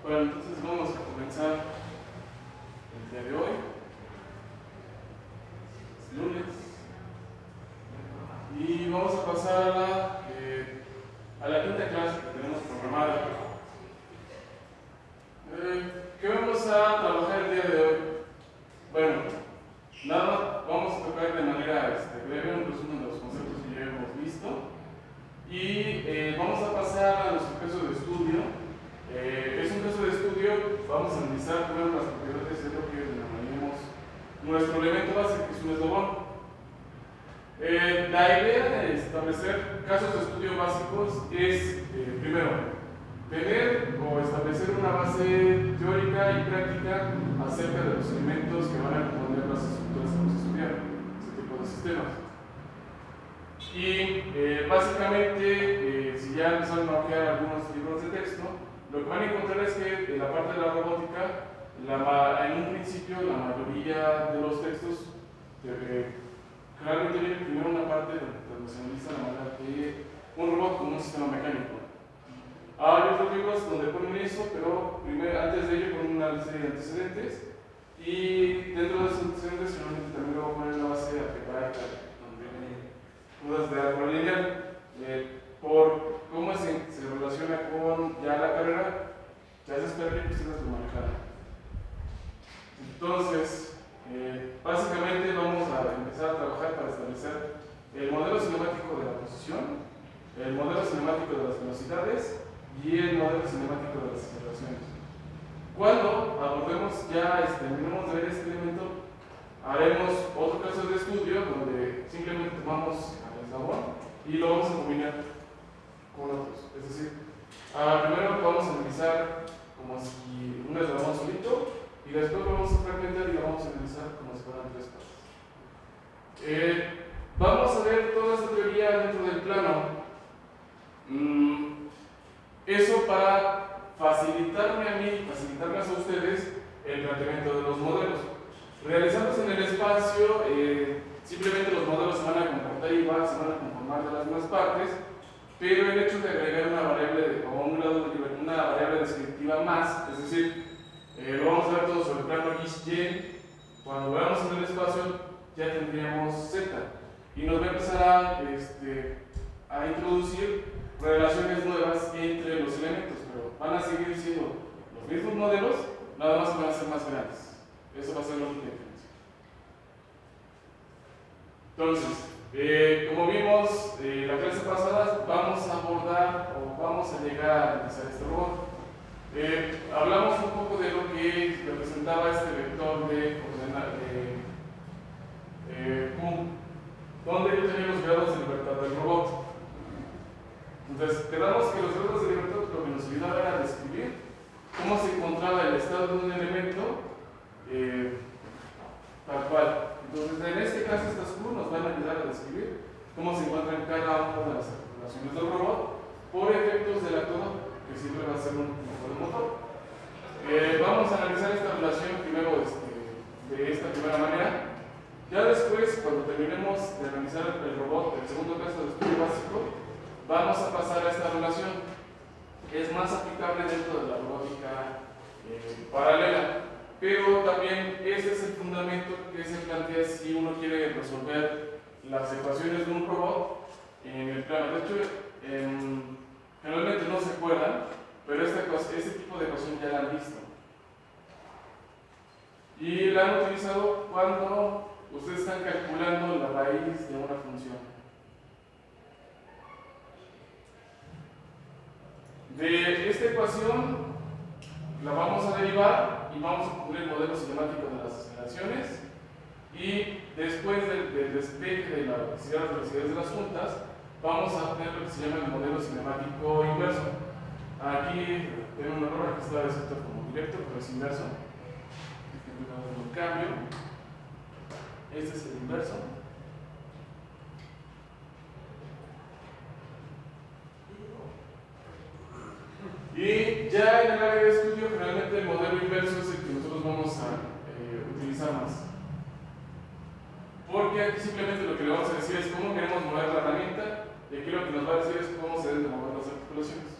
Bueno, entonces vamos a comenzar el día de hoy. Es lunes. Y vamos a pasar a la quinta clase que tenemos programada. ¿Qué vamos a trabajar el día de hoy? Bueno, nada más vamos a tocar de manera breve un resumen de los conceptos que ya hemos visto. Y vamos a pasar a nuestro caso de estudio. Es un caso de estudio, vamos a analizar primero las propiedades de lo que denominamos nuestro elemento base, que es un eslabón. La idea de establecer casos de estudio básicos es, primero, tener o establecer una base teórica y práctica acerca de los elementos que van a componer las estructuras que vamos a estudiar, este tipo de sistemas. Y básicamente, si ya empezaron a ojear algunos libros de texto, lo que van a encontrar es que en la parte de la robótica, en un principio, la mayoría de los textos claramente viene primero una parte donde se analiza la manera de un robot como un sistema mecánico. Hay otros libros donde ponen eso, pero primero, antes de ello ponen una serie de antecedentes, y dentro de esos antecedentes finalmente también luego ponen la base algebraica, donde vienen dudas de árbol lineal. Por cómo se relaciona con ya la carrera, ya se espera que ustedes lo manejaran. Entonces, básicamente vamos a empezar a trabajar para establecer el modelo cinemático de la posición, el modelo cinemático de las velocidades y el modelo cinemático de las aceleraciones. Cuando abordemos ya, terminemos de ver este elemento, haremos otro caso de estudio donde simplemente tomamos al eslabón y lo vamos a combinar con otros. Es decir, primero vamos a analizar como si un eslabón solito, y después lo vamos a fragmentar y lo vamos a analizar como si fueran tres partes. Vamos a ver toda esta teoría dentro del plano. Eso para facilitarme a mí, facilitarles a ustedes el planteamiento de los modelos. Realizándose en el espacio, simplemente los modelos se van a comportar igual, se van a conformar de las mismas partes, pero el hecho de agregar una variable o un grado de una variable descriptiva más, es decir, lo vamos a ver todo sobre el plano X-Y. Cuando veamos en el espacio ya tendríamos Z y nos va a empezar a introducir relaciones nuevas entre los elementos, pero van a seguir siendo los mismos modelos, nada más que van a ser más grandes. Eso va a ser la única diferencia. Entonces, como vimos la clase pasada, vamos a abordar o vamos a llegar a analizar este robot. Hablamos un poco de lo que representaba este vector de Q, donde yo tenía los grados de libertad del robot. Entonces, quedamos que los grados de libertad lo que nos ayudaba era describir cómo se encontraba el estado de un elemento tal cual. Entonces, en este caso, estas Q nos van a ayudar a describir cómo se encuentran cada una de las articulaciones del robot por efectos del actor, que siempre va a ser un motor. Vamos a analizar esta relación primero de esta primera manera. Ya después, cuando terminemos de analizar el robot, el segundo caso de estudio básico, vamos a pasar a esta relación, que es más aplicable dentro de la robótica paralela. Pero también ese es el fundamento que se plantea si uno quiere resolver las ecuaciones de un robot en el plano. De hecho, generalmente no se acuerdan, pero este tipo de ecuación ya la han visto. Y la han utilizado cuando ustedes están calculando la raíz de una función. De esta ecuación la vamos a derivar y vamos a poner el modelo cinemático de las aceleraciones, y después del despeje de las velocidades de las puntas vamos a tener lo que se llama el modelo cinemático inverso. Aquí tengo un error, aquí está escrito como directo, pero es inverso. Un cambio. Este es el inverso. Y ya en el área de estudio, generalmente el modelo inverso es el que nosotros vamos a utilizar más. Porque aquí simplemente lo que le vamos a decir es cómo queremos mover la herramienta, y aquí lo que nos va a decir es cómo se deben de mover las articulaciones.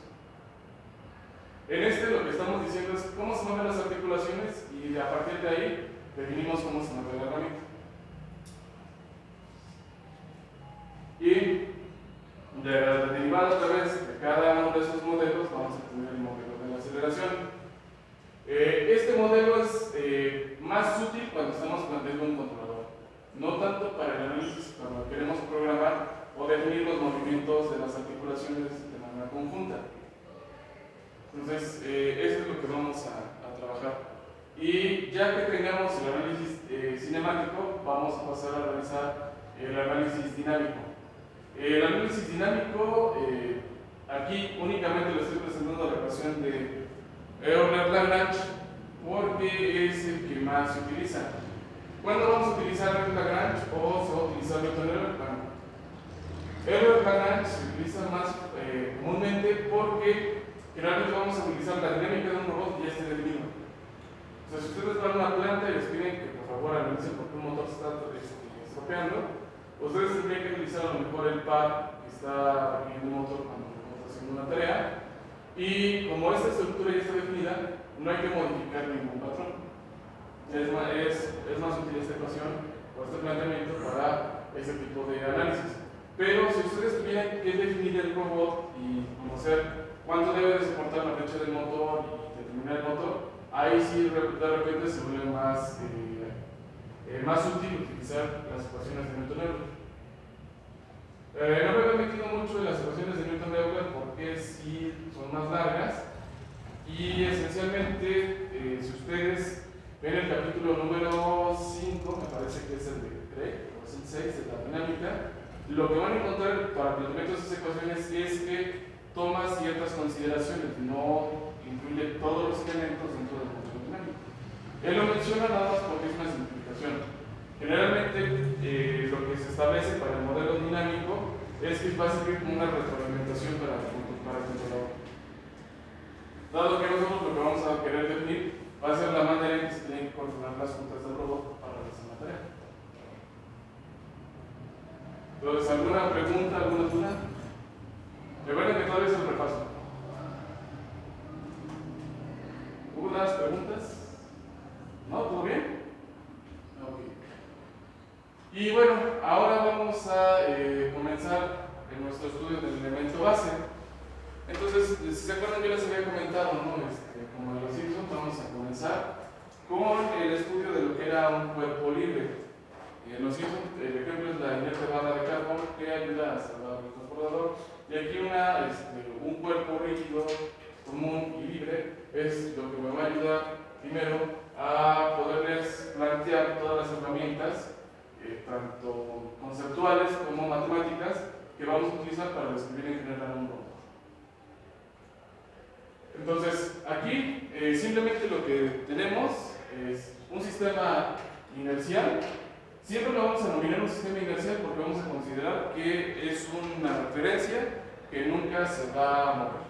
En lo que estamos estamos diciendo es cómo se mueven las articulaciones y a partir de ahí definimos cómo se mueve la herramienta. Y derivado a través de cada uno de esos modelos vamos a tener el modelo de la aceleración. Este modelo es más útil cuando estamos planteando un controlador, no tanto para el análisis cuando queremos programar o definir los movimientos de las articulaciones de manera conjunta. Entonces, eso es lo que vamos a trabajar. Y ya que tengamos el análisis cinemático, vamos a pasar a realizar el análisis dinámico. El análisis dinámico, aquí únicamente lo estoy presentando a la ecuación de Euler-Lagrange porque es el que más se utiliza. ¿Cuándo vamos a utilizar Euler-Lagrange o se va a utilizar Newton-Euler? Euler-Lagrange se utiliza más comúnmente porque generalmente vamos a utilizar la dinámica de un robot y ya esté definido. O sea, si ustedes van a una planta y les piden que por favor analicen por qué un motor se está estropeando, ustedes tendrían que utilizar a lo mejor el pad que está definiendo un motor cuando estamos haciendo una tarea. Y como esta estructura ya está definida, no hay que modificar ningún patrón. Es más útil esta ecuación o este planteamiento para ese tipo de análisis. Pero si ustedes tuvieran que definir el robot y conocer cuánto debe de soportar la flecha del motor y determinar el motor, ahí sí de repente se vuelve más útil utilizar las ecuaciones de Newton-Euler. No me he metido mucho en las ecuaciones de Newton-Euler porque sí son más largas y esencialmente si ustedes ven el capítulo número 5, me parece que es el de Craig, o es el 6 de la dinámica, lo que van a encontrar para el planteamiento de esas ecuaciones es que toma ciertas consideraciones, no incluye todos los elementos dentro del modelo dinámico. Él lo menciona nada más porque es una simplificación. Generalmente lo que se establece para el modelo dinámico es que va a servir como una retroalimentación para el controlador. Dado que nosotros lo que vamos a querer definir va a ser la manera en que se tienen que coordinar las juntas del robot para realizar la tarea. Entonces, ¿alguna pregunta, alguna duda? Recuerden que todavía es el repaso. ¿Hubo unas preguntas? ¿No? ¿Todo bien? Ok. Y bueno, ahora vamos a comenzar en nuestro estudio del elemento base. Entonces, si se acuerdan, yo les había comentado, ¿no? Como en los Simpsons, vamos a comenzar con el estudio de lo que era un cuerpo libre. En los Simpsons, el ejemplo es la inerte barra de carbón que ayuda a salvar el transportador. Y aquí un cuerpo rígido, común y libre es lo que me va a ayudar primero a poderles plantear todas las herramientas, tanto conceptuales como matemáticas, que vamos a utilizar para describir en general un robot. Entonces, aquí simplemente lo que tenemos es un sistema inercial. Siempre lo vamos a denominar un sistema inercial porque vamos a considerar que es una referencia que nunca se va a mover.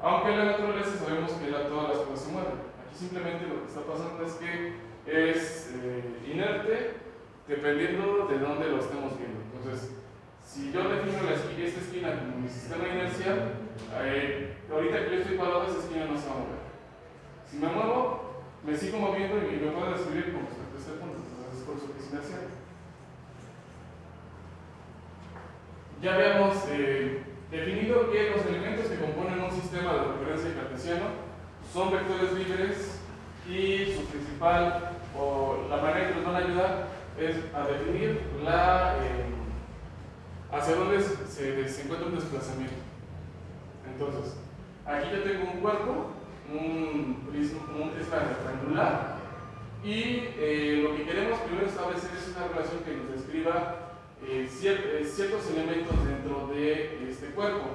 Aunque en la naturaleza sabemos que todas las cosas se mueven. Aquí simplemente lo que está pasando es que es inerte dependiendo de dónde lo estemos viendo. Entonces, si yo defino esta esquina como mi sistema inercial, ahorita que yo estoy parado, esa esquina no se va a mover. Si me muevo, me sigo moviendo y me puedo describir con respecto a este punto. Entonces, es por eso que es inercial. Ya habíamos definido que los elementos que componen un sistema de referencia cartesiano son vectores libres y su principal, o la manera que nos van a ayudar es a definir hacia dónde se encuentra un desplazamiento. Entonces, aquí yo tengo un cuerpo, un prisma rectangular, y lo que queremos primero establecer es una relación que nos describa ciertos elementos dentro de este cuerpo.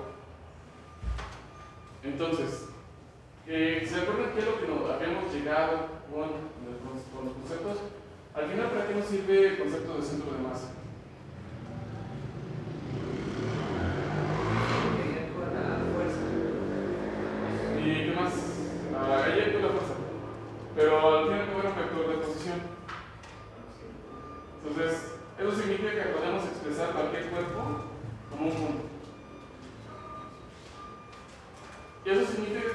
Entonces, ¿se acuerdan qué es lo que nos habíamos llegado con los conceptos? Al final, ¿para qué nos sirve el concepto de centro de masa? ¿Y qué más? Ahí hay la fuerza. Pero al final, ¿cómo era un vector de posición? Entonces, eso significa que podemos expresar cualquier cuerpo como un punto. Y eso significa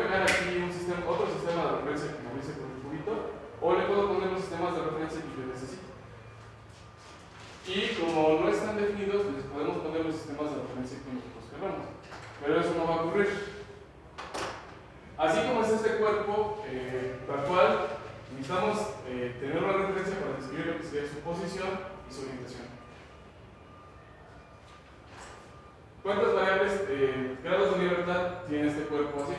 pegar aquí otro sistema de referencia como dice con el cubito, o le puedo poner los sistemas de referencia que yo necesito. Y como no están definidos, les podemos poner los sistemas de referencia que nosotros queramos. Pero eso no va a ocurrir. Así como es este cuerpo, tal cual, necesitamos tener una referencia para describir lo que sería su posición y su orientación. ¿Cuántas variables, grados de libertad tiene este cuerpo así?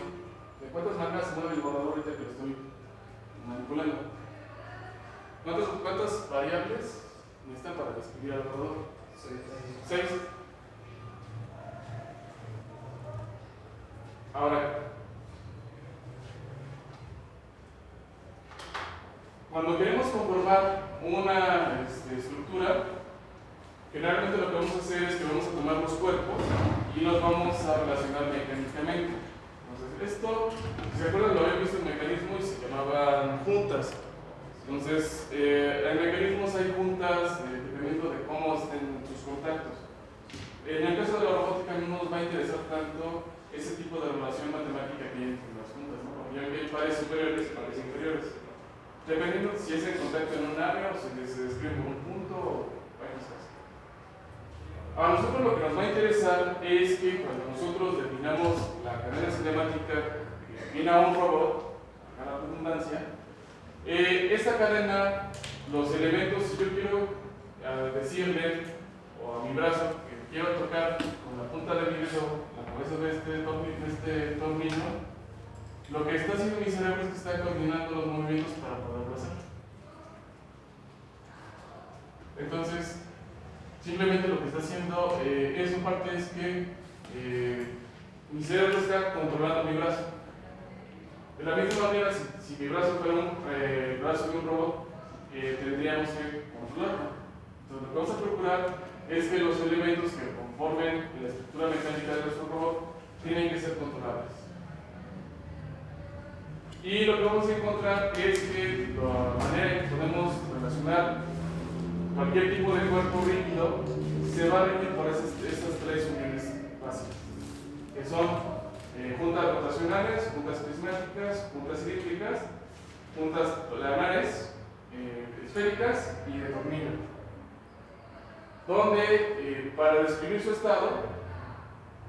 ¿De cuántas maneras se mueve el borrador ahorita que lo estoy manipulando? ¿Cuántas variables necesitan para describir al borrador? 6. Ahora, cuando queremos conformar una estructura, generalmente lo que vamos a hacer es que vamos a tomar los cuerpos y los vamos a relacionar mecánicamente. Entonces, esto, si se acuerdan, lo habían visto en mecanismo y se llamaban juntas. Entonces, en mecanismos hay juntas dependiendo de cómo estén sus contactos. En el caso de la robótica no nos va a interesar tanto ese tipo de relación matemática que hay entre las juntas, ¿no? Porque ya hay pares superiores y pares inferiores. Dependiendo si es en contacto en un área o si se describe por un punto o varias cosas. A nosotros lo que nos va a interesar es que cuando nosotros definamos la cadena cinemática que defina un robot, a la redundancia, esta cadena, los elementos, si yo quiero decirle o a mi brazo que quiero tocar con la punta de mi dedo la cabeza de este tornillo, lo que está haciendo mi cerebro es que está coordinando los movimientos para poderlo hacer. Entonces, simplemente lo que está haciendo eso parte es que mi cerebro está controlando mi brazo. De la misma manera, si mi brazo fuera un brazo de un robot, tendríamos que controlarlo. Entonces, lo que vamos a procurar es que los elementos que conformen la estructura mecánica de nuestro robot tienen que ser controlables. Y lo que vamos a encontrar es que la manera en que podemos relacionar cualquier tipo de cuerpo rígido se va a regir por esas tres uniones básicas, que son juntas rotacionales, juntas prismáticas, juntas cilíndricas, juntas planares, esféricas y de tornillo, donde para describir su estado,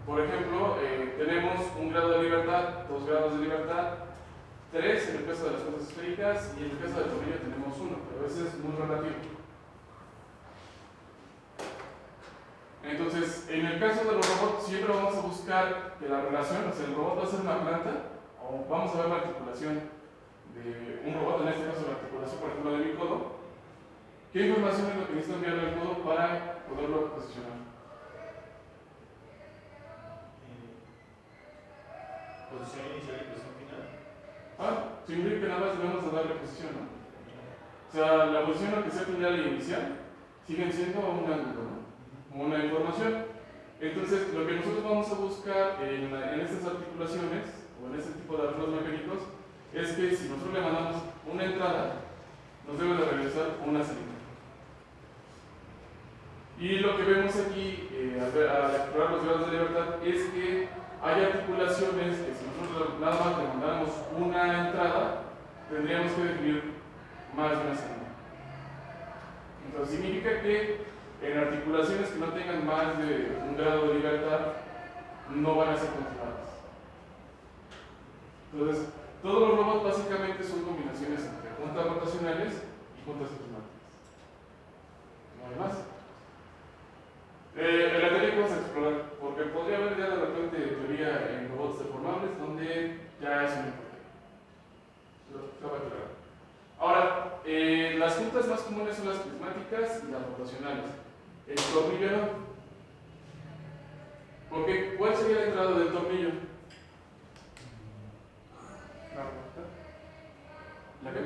por ejemplo, tenemos un grado de libertad, 2 grados de libertad, 3 en el caso de las juntas esféricas y en el caso del tornillo tenemos 1, pero ese es muy relativo. Entonces, en el caso de los robots, siempre vamos a buscar que la relación, o sea, el robot va a ser una planta, o vamos a ver la articulación de un robot, en este caso la articulación, por ejemplo, de mi codo. ¿Qué información es lo que necesito enviarle al codo para poderlo posicionar? Posición inicial y posición final. Significa que nada más debemos de darle posición, ¿no? O sea, la posición, aunque sea final e inicial, siguen siendo un ángulo, ¿no? Una información. Entonces, lo que nosotros vamos a buscar en estas articulaciones o en este tipo de arreglos mecánicos es que si nosotros le mandamos una entrada, nos debe de regresar una salida. Y lo que vemos aquí al explorar los grados de libertad es que hay articulaciones que si nosotros nada más le mandáramos una entrada, tendríamos que definir más de una salida. Entonces, significa que en articulaciones que no tengan más de un grado de libertad, no van a ser controladas. Entonces, todos los robots básicamente son combinaciones entre juntas rotacionales y juntas prismáticas. No hay más. En la teoría que vamos a explorar, porque podría haber ya de repente teoría en robots deformables donde ya es un importante. Lo va a aclarar. Ahora, las juntas más comunes son las prismáticas y las rotacionales. El tornillo no. Porque, ¿cuál sería la entrada del tornillo? ¿La rosca? ¿La qué?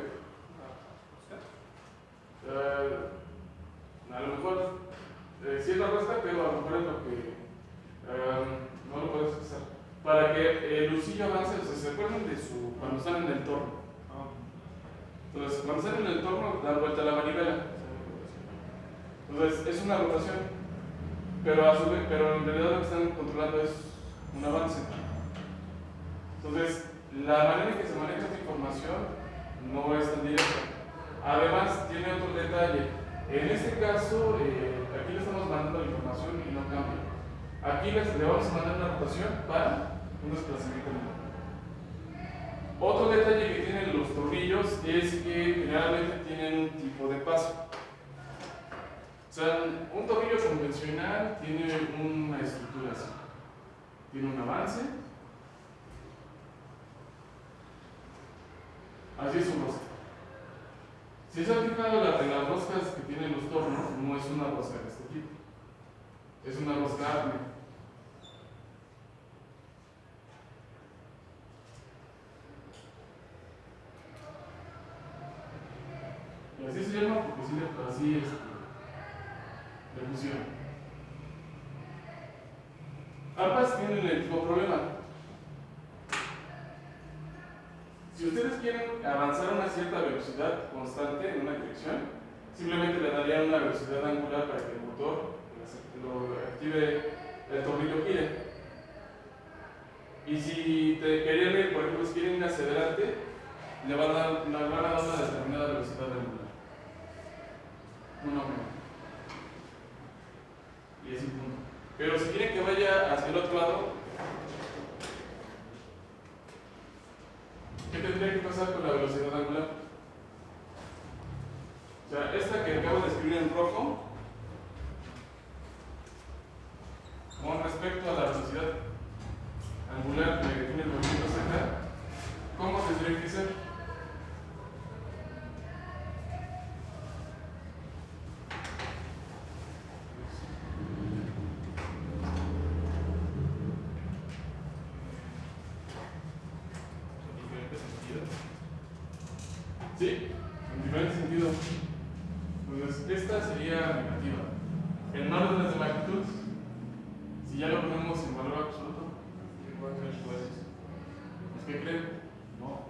A lo mejor sí es la rosca, pero a lo mejor es lo que no lo puedes usar. Para que el lucillo avance, o sea, ¿se acuerdan de cuando están en el torno? Entonces, cuando están en el torno, dan vuelta a la manivela. Entonces, es una rotación, pero en realidad lo que están controlando es un avance. Entonces, La manera en que se maneja esta información no es tan directa. Además, tiene otro detalle. En este caso, aquí le estamos mandando la información y no cambia. Aquí le vamos a mandar una rotación para un desplazamiento lineal. Otro detalle que tienen los tornillos es que generalmente tienen un tipo de paso. O sea, un tornillo convencional tiene una estructura así. Tiene un avance. Así es un rosca. Si se han fijado en las roscas que tienen los tornos, no es una rosca de este tipo. Es una rosca ARME. Y así se llama porque así le pusieron. Ambas tienen el mismo problema. Si ustedes quieren avanzar a una cierta velocidad constante en una dirección, simplemente le darían una velocidad angular para que el motor lo active, el tornillo gire. Y si te querían ir, por ejemplo, si quieren ir hacia adelante, le van a dar una determinada velocidad angular. Un aumento. Y es un punto. Pero si quieren que vaya hacia el otro lado, ¿qué tendría que pasar con la velocidad angular? O sea, esta que acabo de escribir en rojo, con respecto a la velocidad angular que define el movimiento acá, ¿cómo tendría que ser? Sí, en diferentes sentidos. Entonces, esta sería negativa. En órdenes de magnitud, si ya lo ponemos en valor absoluto, ¿qué creen? No.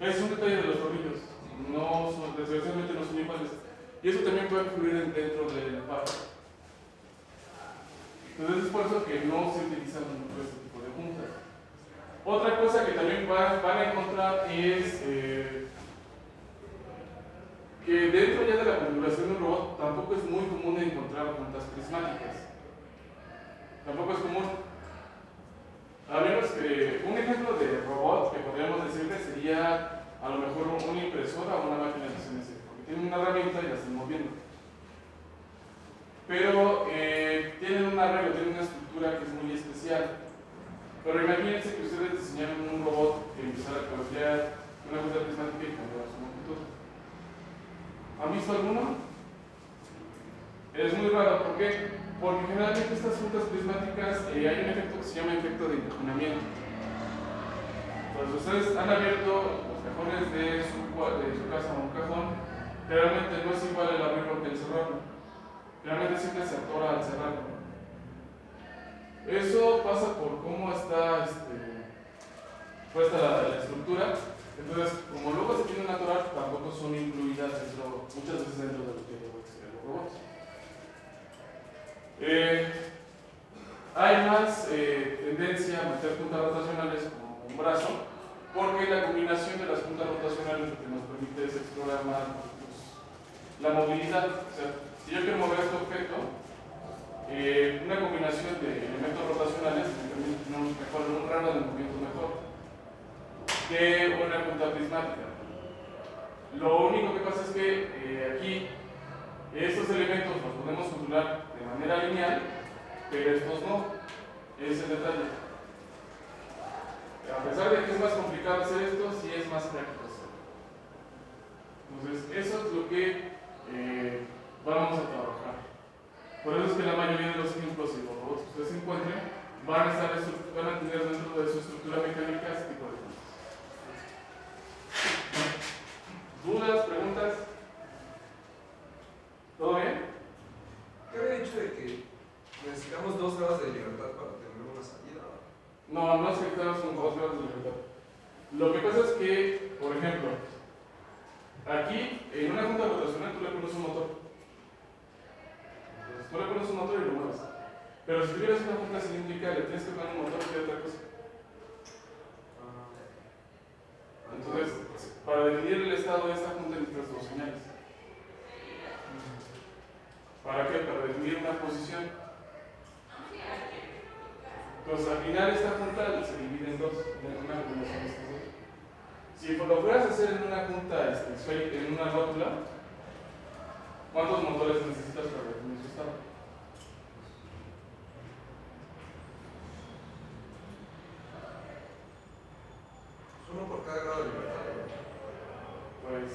Es un detalle de los tornillos. Desgraciadamente no son iguales. Y eso también puede influir dentro del par. Entonces es por eso que no se utilizan mucho este tipo de juntas. Otra cosa que también van a encontrar es que dentro ya de la configuración de un robot tampoco es muy común encontrar juntas prismáticas. Tampoco es común. A menos que un ejemplo de robot que podríamos decirle sería a lo mejor una impresora o una máquina de CNC, porque tienen una herramienta y la están moviendo. Pero tienen un arreglo, tienen una estructura que es muy especial. Pero imagínense que ustedes diseñaron un robot que empezara a cambiar una junta prismática y cambiara su longitud. ¿Han visto alguno? Es muy raro, ¿por qué? Porque generalmente estas juntas prismáticas hay un efecto que se llama efecto de encajonamiento. Entonces ustedes han abierto los cajones de su casa o un cajón, realmente no es igual el abrirlo que el cerrarlo. Realmente siempre se atora al cerrarlo. Eso pasa por cómo está puesta la estructura. Entonces, como luego se tienen a atorar, tampoco son incluidas muchas veces dentro de lo que es los robots. Hay más tendencia a meter juntas rotacionales como un brazo, porque la combinación de las juntas rotacionales lo que nos permite es explorar más la movilidad. O sea, si yo quiero mover este objeto, una combinación de elementos rotacionales me permite un rango de movimiento mejor que una junta prismática. Lo único que pasa es que aquí estos elementos los podemos controlar de manera lineal, pero estos no. Ese es el detalle. A pesar de que es más complicado hacer esto, sí es más práctico hacerlo. Entonces, eso es lo que vamos a trabajar. Por eso es que la mayoría de los ejemplos y los robots que ustedes encuentren van a tener dentro de su estructura mecánica este tipo de cosas. ¿Dudas? ¿Preguntas? ¿Todo bien? ¿Qué había dicho de que necesitamos 2 grados de libertad para tener una salida? No es que estamos con 2 grados de libertad. Lo que pasa es que, por ejemplo, aquí en una junta rotacional tú le pones un motor. Entonces tú le pones un motor y lo mueves. Pero si tuvieras una junta cilíndrica, le tienes que poner un motor y otra cosa. estado de esta junta necesitas dos señales. ¿Para qué? Para definir una posición. Entonces, al final esta junta se divide en dos, en una combinación de estas dos. Si lo fueras a hacer en una junta esférica, en una rótula, ¿cuántos motores necesitas para definir su estado? Uno por cada grado de libertad. Pues,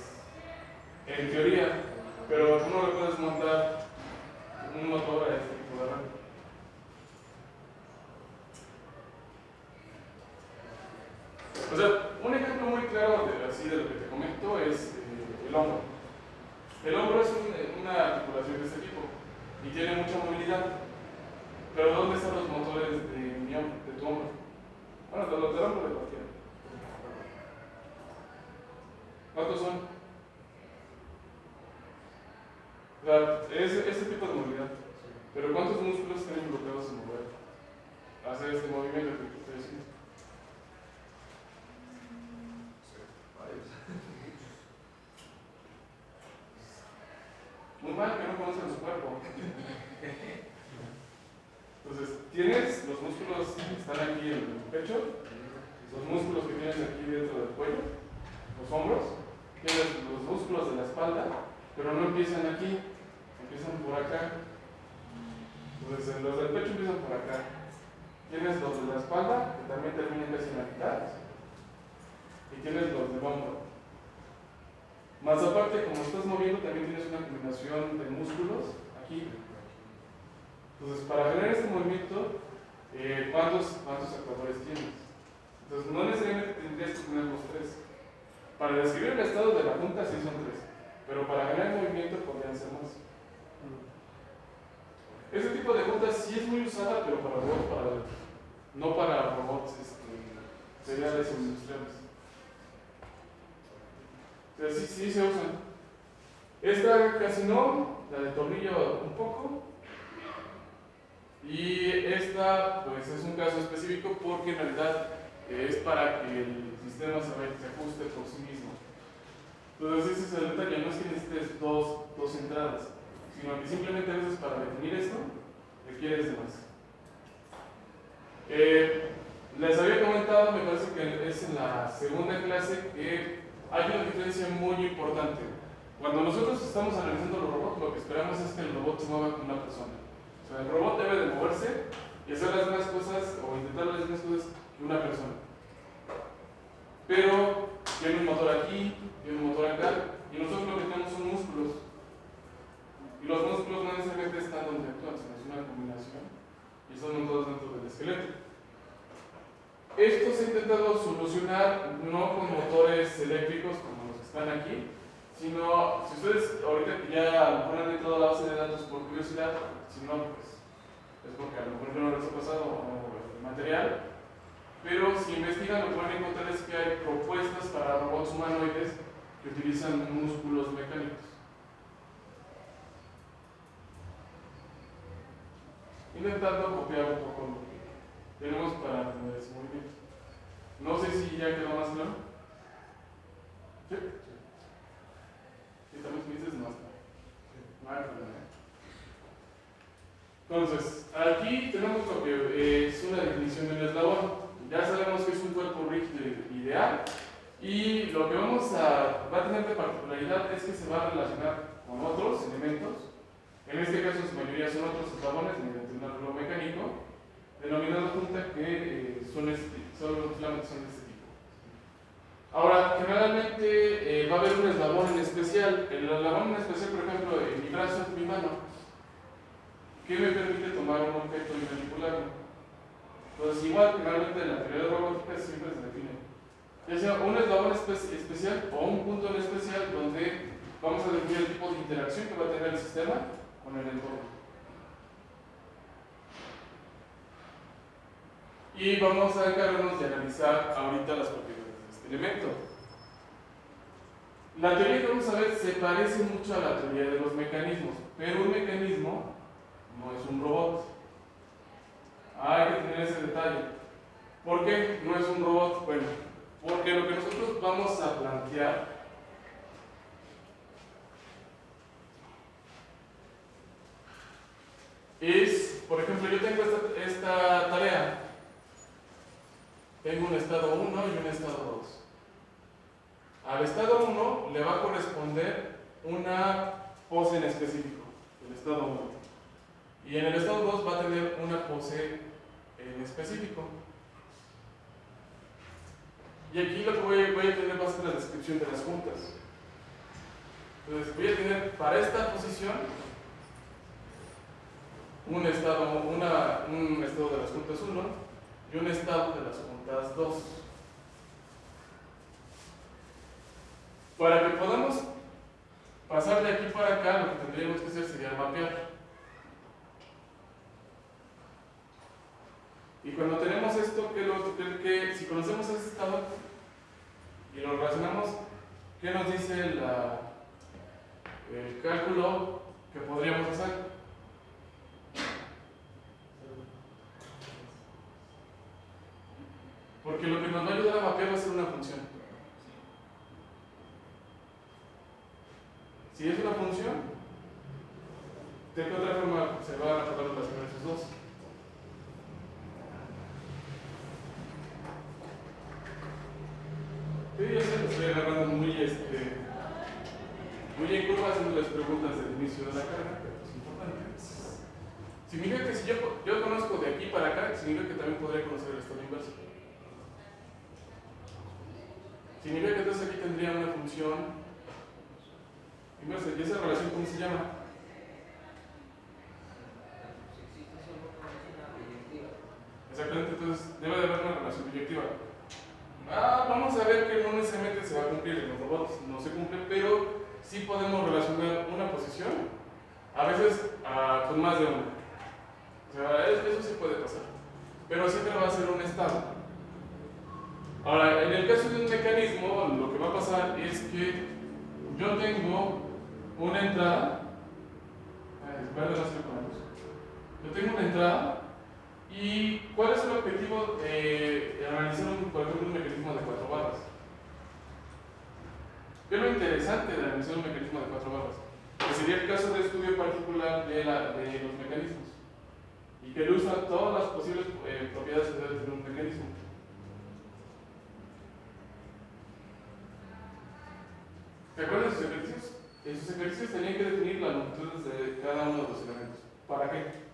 en teoría, pero tú no le puedes montar un motor a este tipo de radio. O sea, un ejemplo muy claro así de lo que te comento es el hombro. El hombro es una articulación de este tipo y tiene mucha movilidad. Pero ¿dónde están los motores de tu hombro? Bueno, de los del hombro de cualquiera. ¿Cuántos son? O sea, es este tipo de movilidad. Pero ¿cuántos músculos están involucrados en mover? Hacer este movimiento que te estoy diciendo. Muy mal que no conocen su cuerpo. Entonces, tienes los músculos que están aquí en el pecho, los músculos que tienes aquí dentro del cuello, los hombros, tienes los músculos de la espalda, pero no empiezan aquí, empiezan por acá. Entonces, los del pecho empiezan por acá. Tienes los de la espalda, que también terminan casi en la mitad, y tienes los del hombro. Más aparte, como estás moviendo, también tienes una combinación de músculos aquí. Entonces, para generar este movimiento, ¿cuántos actuadores tienes? Entonces, no necesariamente tendrías que tener los tres. Para describir el estado de la junta, sí son tres. Pero para generar el movimiento, podrían ser más. Este tipo de junta sí es muy usada, pero para robots, no para robots seriales o industriales. O sea, sí se usan. Esta casi no, la de tornillo un poco. Y esta, pues es un caso específico porque en realidad es para que el sistema se ajuste por sí mismo. Entonces ese es el detalle, no es que necesites dos entradas, sino que simplemente a veces para definir esto requieres de más. Les había comentado, me parece que es en la segunda clase, que hay una diferencia muy importante. Cuando nosotros estamos analizando los robots, lo que esperamos es que el robot se mueva como una persona. O sea, el robot debe de moverse y hacer las mismas cosas o intentar las mismas cosas que una persona. Pero tiene un motor aquí, tiene un motor acá, y nosotros lo que tenemos son músculos. Y los músculos no necesariamente están donde actúan, sino es una combinación y son todos dentro del esqueleto. Esto se ha intentado solucionar no con motores eléctricos como los que están aquí, sino, si ustedes ahorita que ya a lo mejor han entrado a la base de datos por curiosidad, si no, pues es porque a lo mejor no les ha pasado el material, pero si investigan lo que van a encontrar es que hay propuestas para robots humanoides que utilizan músculos mecánicos. Intentando copiar un poco lo que tenemos para tener ese movimiento. No sé si ya quedó más claro. ¿Sí? Y también me dices más claro. No hay problema. Entonces, aquí tenemos lo que es una definición de un eslabón. Ya sabemos que es un cuerpo rígido ideal y lo que va a tener de particularidad es que se va a relacionar con otros elementos. En este caso, en su mayoría son otros eslabones mediante un arreglo mecánico denominado junta que solamente son de este tipo. Ahora, generalmente va a haber un eslabón en especial. El eslabón en especial, por ejemplo, en mi brazo, en mi mano, que me permite tomar un objeto y manipularlo. Entonces, igual, generalmente en la teoría de robótica siempre se define ya sea un eslabón especial o un punto en especial donde vamos a definir el tipo de interacción que va a tener el sistema con el entorno. Y vamos a encargarnos de analizar ahorita las propiedades de este elemento. La teoría que vamos a ver se parece mucho a la teoría de los mecanismos, pero un mecanismo no es un robot. Hay que tener ese detalle. ¿Por qué no es un robot? Bueno, porque lo que nosotros vamos a plantear es, por ejemplo, yo tengo esta tarea. Tengo un estado 1 y un estado 2. Al estado 1 le va a corresponder una pose en específico, el estado 1. Y en el estado 2 va a tener una pose en específico. Y aquí lo que voy a tener va a ser la descripción de las juntas. Entonces voy a tener para esta posición un estado de las juntas 1 y un estado de las juntas 2. Para que podamos pasar de aquí para acá, lo que tendríamos que hacer sería mapear. Y cuando tenemos esto, si conocemos ese estado y lo relacionamos, ¿qué nos dice el cálculo que podríamos hacer? Porque lo que nos va a ayudar a mapear va a ser una función. Si es una función, ¿de qué otra forma se van a poder relacionar esos dos? Sí, yo sé, lo estoy agarrando muy en curva haciendo las preguntas del inicio de la carga, pero es importante. Significa que si yo conozco de aquí para acá, significa que también podría conocer el estado inverso. Significa que entonces aquí tendría una función inversa. ¿Y esa relación cómo se llama? Exactamente, entonces debe de haber una relación proyectiva. Vamos a ver que no necesariamente se va a cumplir en los robots, no se cumple, pero sí podemos relacionar una posición, a veces con más de una. O sea, eso sí puede pasar, pero siempre va a ser un estado. Ahora, en el caso de un mecanismo, lo que va a pasar es que yo tengo una entrada, yo tengo una entrada, y ¿cuál es el objetivo de analizar por ejemplo, un mecanismo de 4 barras? ¿Qué es lo interesante de analizar un mecanismo de 4 barras? Que sería el caso de estudio particular de los mecanismos, y que él usa todas las posibles propiedades que debe tener un mecanismo. ¿Se acuerdan de sus ejercicios? En sus ejercicios tenían que definir las longitudes de cada uno de los elementos. ¿Para qué?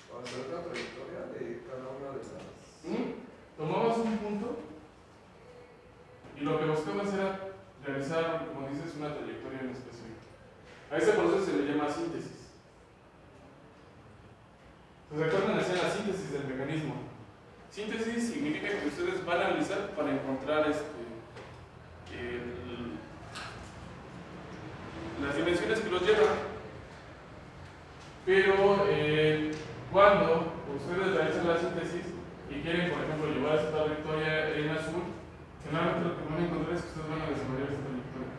Para hacer la trayectoria de cada una de las. Tomabas un punto y lo que buscabas era realizar, como dices, una trayectoria en específico. A ese proceso se le llama síntesis. ¿Se acuerdan de hacer la síntesis del mecanismo? Síntesis significa que ustedes van a analizar para encontrar las dimensiones que los llevan. Pero cuando ustedes realizan la síntesis y quieren, por ejemplo, llevar esta trayectoria en azul, generalmente lo que van a encontrar es que ustedes van a desarrollar esta trayectoria.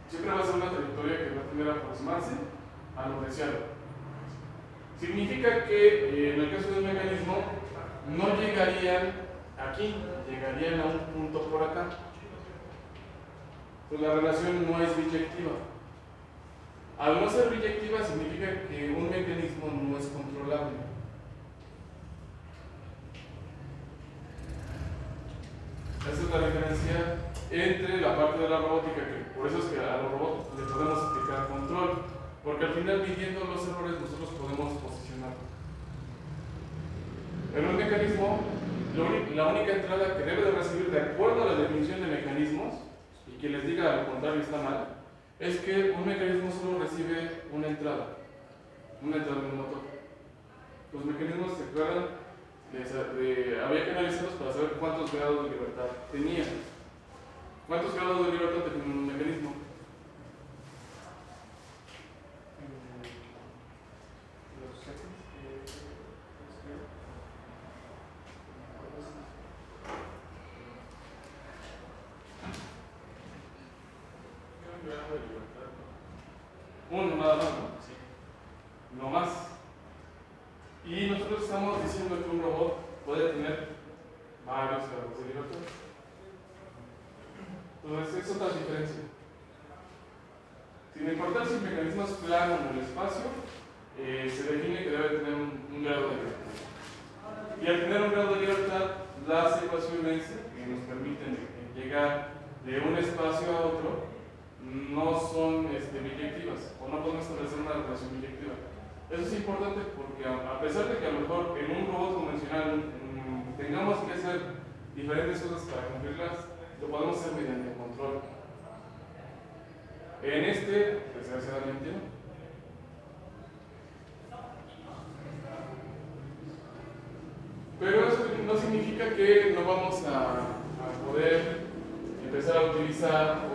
Siempre va a ser una trayectoria que va a tender a aproximarse a lo deseado. Significa que en el caso de un mecanismo no llegarían aquí, llegarían a un punto por acá. Pues la relación no es biyectiva. Al no ser biyectiva significa que un mecanismo no es controlable. Esa es la diferencia entre la parte de la robótica, que por eso es que a los robots le podemos aplicar control, porque al final midiendo los errores nosotros podemos posicionar. En un mecanismo, la única entrada que debe de recibir de acuerdo a la definición de mecanismos, y que les diga lo contrario está mal, es que un mecanismo solo recibe una entrada de un motor. Los mecanismos se acuerdan, había que analizarlos para saber cuántos grados de libertad tenían. ¿Cuántos grados de libertad tiene un mecanismo? Uno nada más, ¿no? Sí. No más. Y nosotros estamos diciendo que un robot puede tener varios grados de libertad. Entonces es otra diferencia. Sin importar si el mecanismo es plano o el espacio, se define que debe tener un grado de libertad. Y al tener un grado de libertad, las ecuaciones que nos permiten llegar de un espacio a otro no son biyectivas, o no podemos establecer una relación biyectiva. Eso es importante porque a pesar de que a lo mejor en un robot convencional tengamos que hacer diferentes cosas para cumplirlas, lo podemos hacer mediante control. En desgraciadamente no. Pero eso no significa que no vamos a poder empezar a utilizar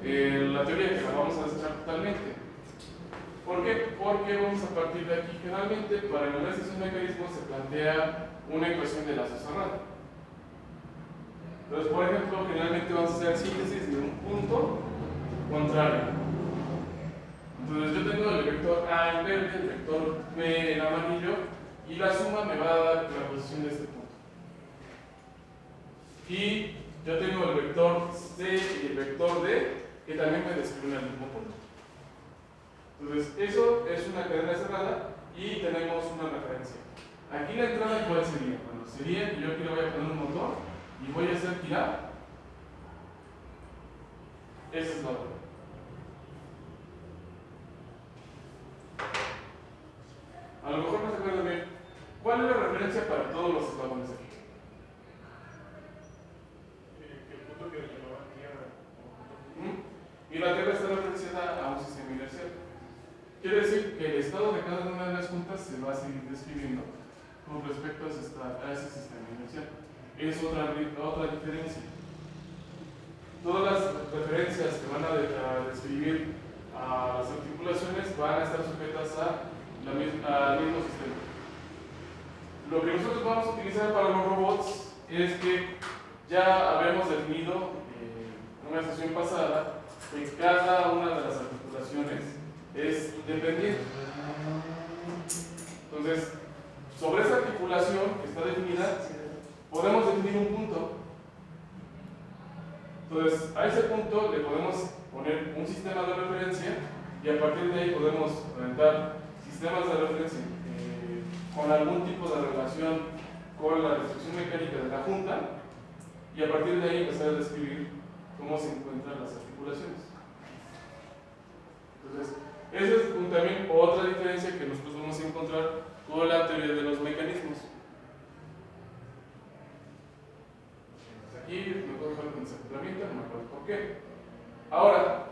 la teoría, que la vamos a desechar totalmente. ¿Por qué? Porque vamos a partir de aquí. Generalmente para el análisis de un mecanismo se plantea una ecuación de lazo cerrado. Entonces, por ejemplo, generalmente vamos a hacer síntesis de un punto contrario. Entonces yo tengo el vector A en verde, el vector B en amarillo, y la suma me va a dar la posición de este punto. Y yo tengo el vector C y el vector D, que también me describen el mismo punto. Entonces, eso es una cadena cerrada y tenemos una referencia. Aquí la entrada, ¿cuál sería? Bueno, sería que yo aquí le voy a poner un motor y voy a hacer girar. Esa es la otra. A lo mejor no se acuerdan bien. ¿Cuál es la referencia para todos los eslabones aquí? El punto que llevaba tierra. Y la Tierra está referenciada a un sistema inercial. Quiere decir que el estado de cada una de las juntas se va a seguir describiendo con respecto a ese sistema inercial. Es otra diferencia. Todas las referencias que van a describir a las articulaciones van a estar sujetas al mismo sistema. Lo que nosotros vamos a utilizar para los robots es que ya habíamos definido en una sesión pasada que cada una de las articulaciones es independiente. Entonces, sobre esa articulación que está definida, podemos definir un punto. Entonces, a ese punto le podemos poner un sistema de referencia y a partir de ahí podemos orientar sistemas de referencia con algún tipo de relación con la restricción mecánica de la junta y a partir de ahí empezar a describir cómo se encuentran las articulaciones. Entonces, esa es también otra diferencia que nosotros vamos a encontrar con la teoría de los mecanismos. Aquí me puedo dejar con esa herramienta, no me acuerdo por qué. Ahora,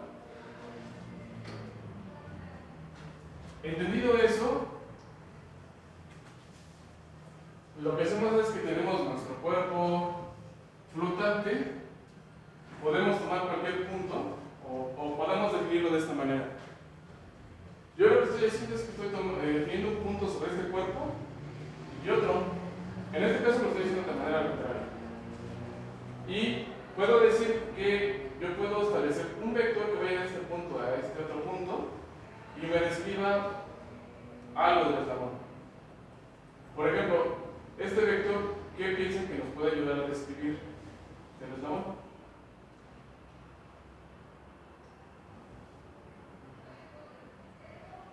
entendido eso, lo que hacemos es que tenemos nuestro cuerpo flotante, podemos tomar cualquier punto o podemos definirlo de esta manera. Yo lo que estoy haciendo es que estoy definiendo un punto sobre este cuerpo y otro. En este caso lo estoy haciendo de manera arbitraria. Y puedo decir que yo puedo establecer un vector que vaya de este punto a este otro punto y me describa algo del eslabón. Por ejemplo, este vector, ¿qué piensan que nos puede ayudar a describir el eslabón?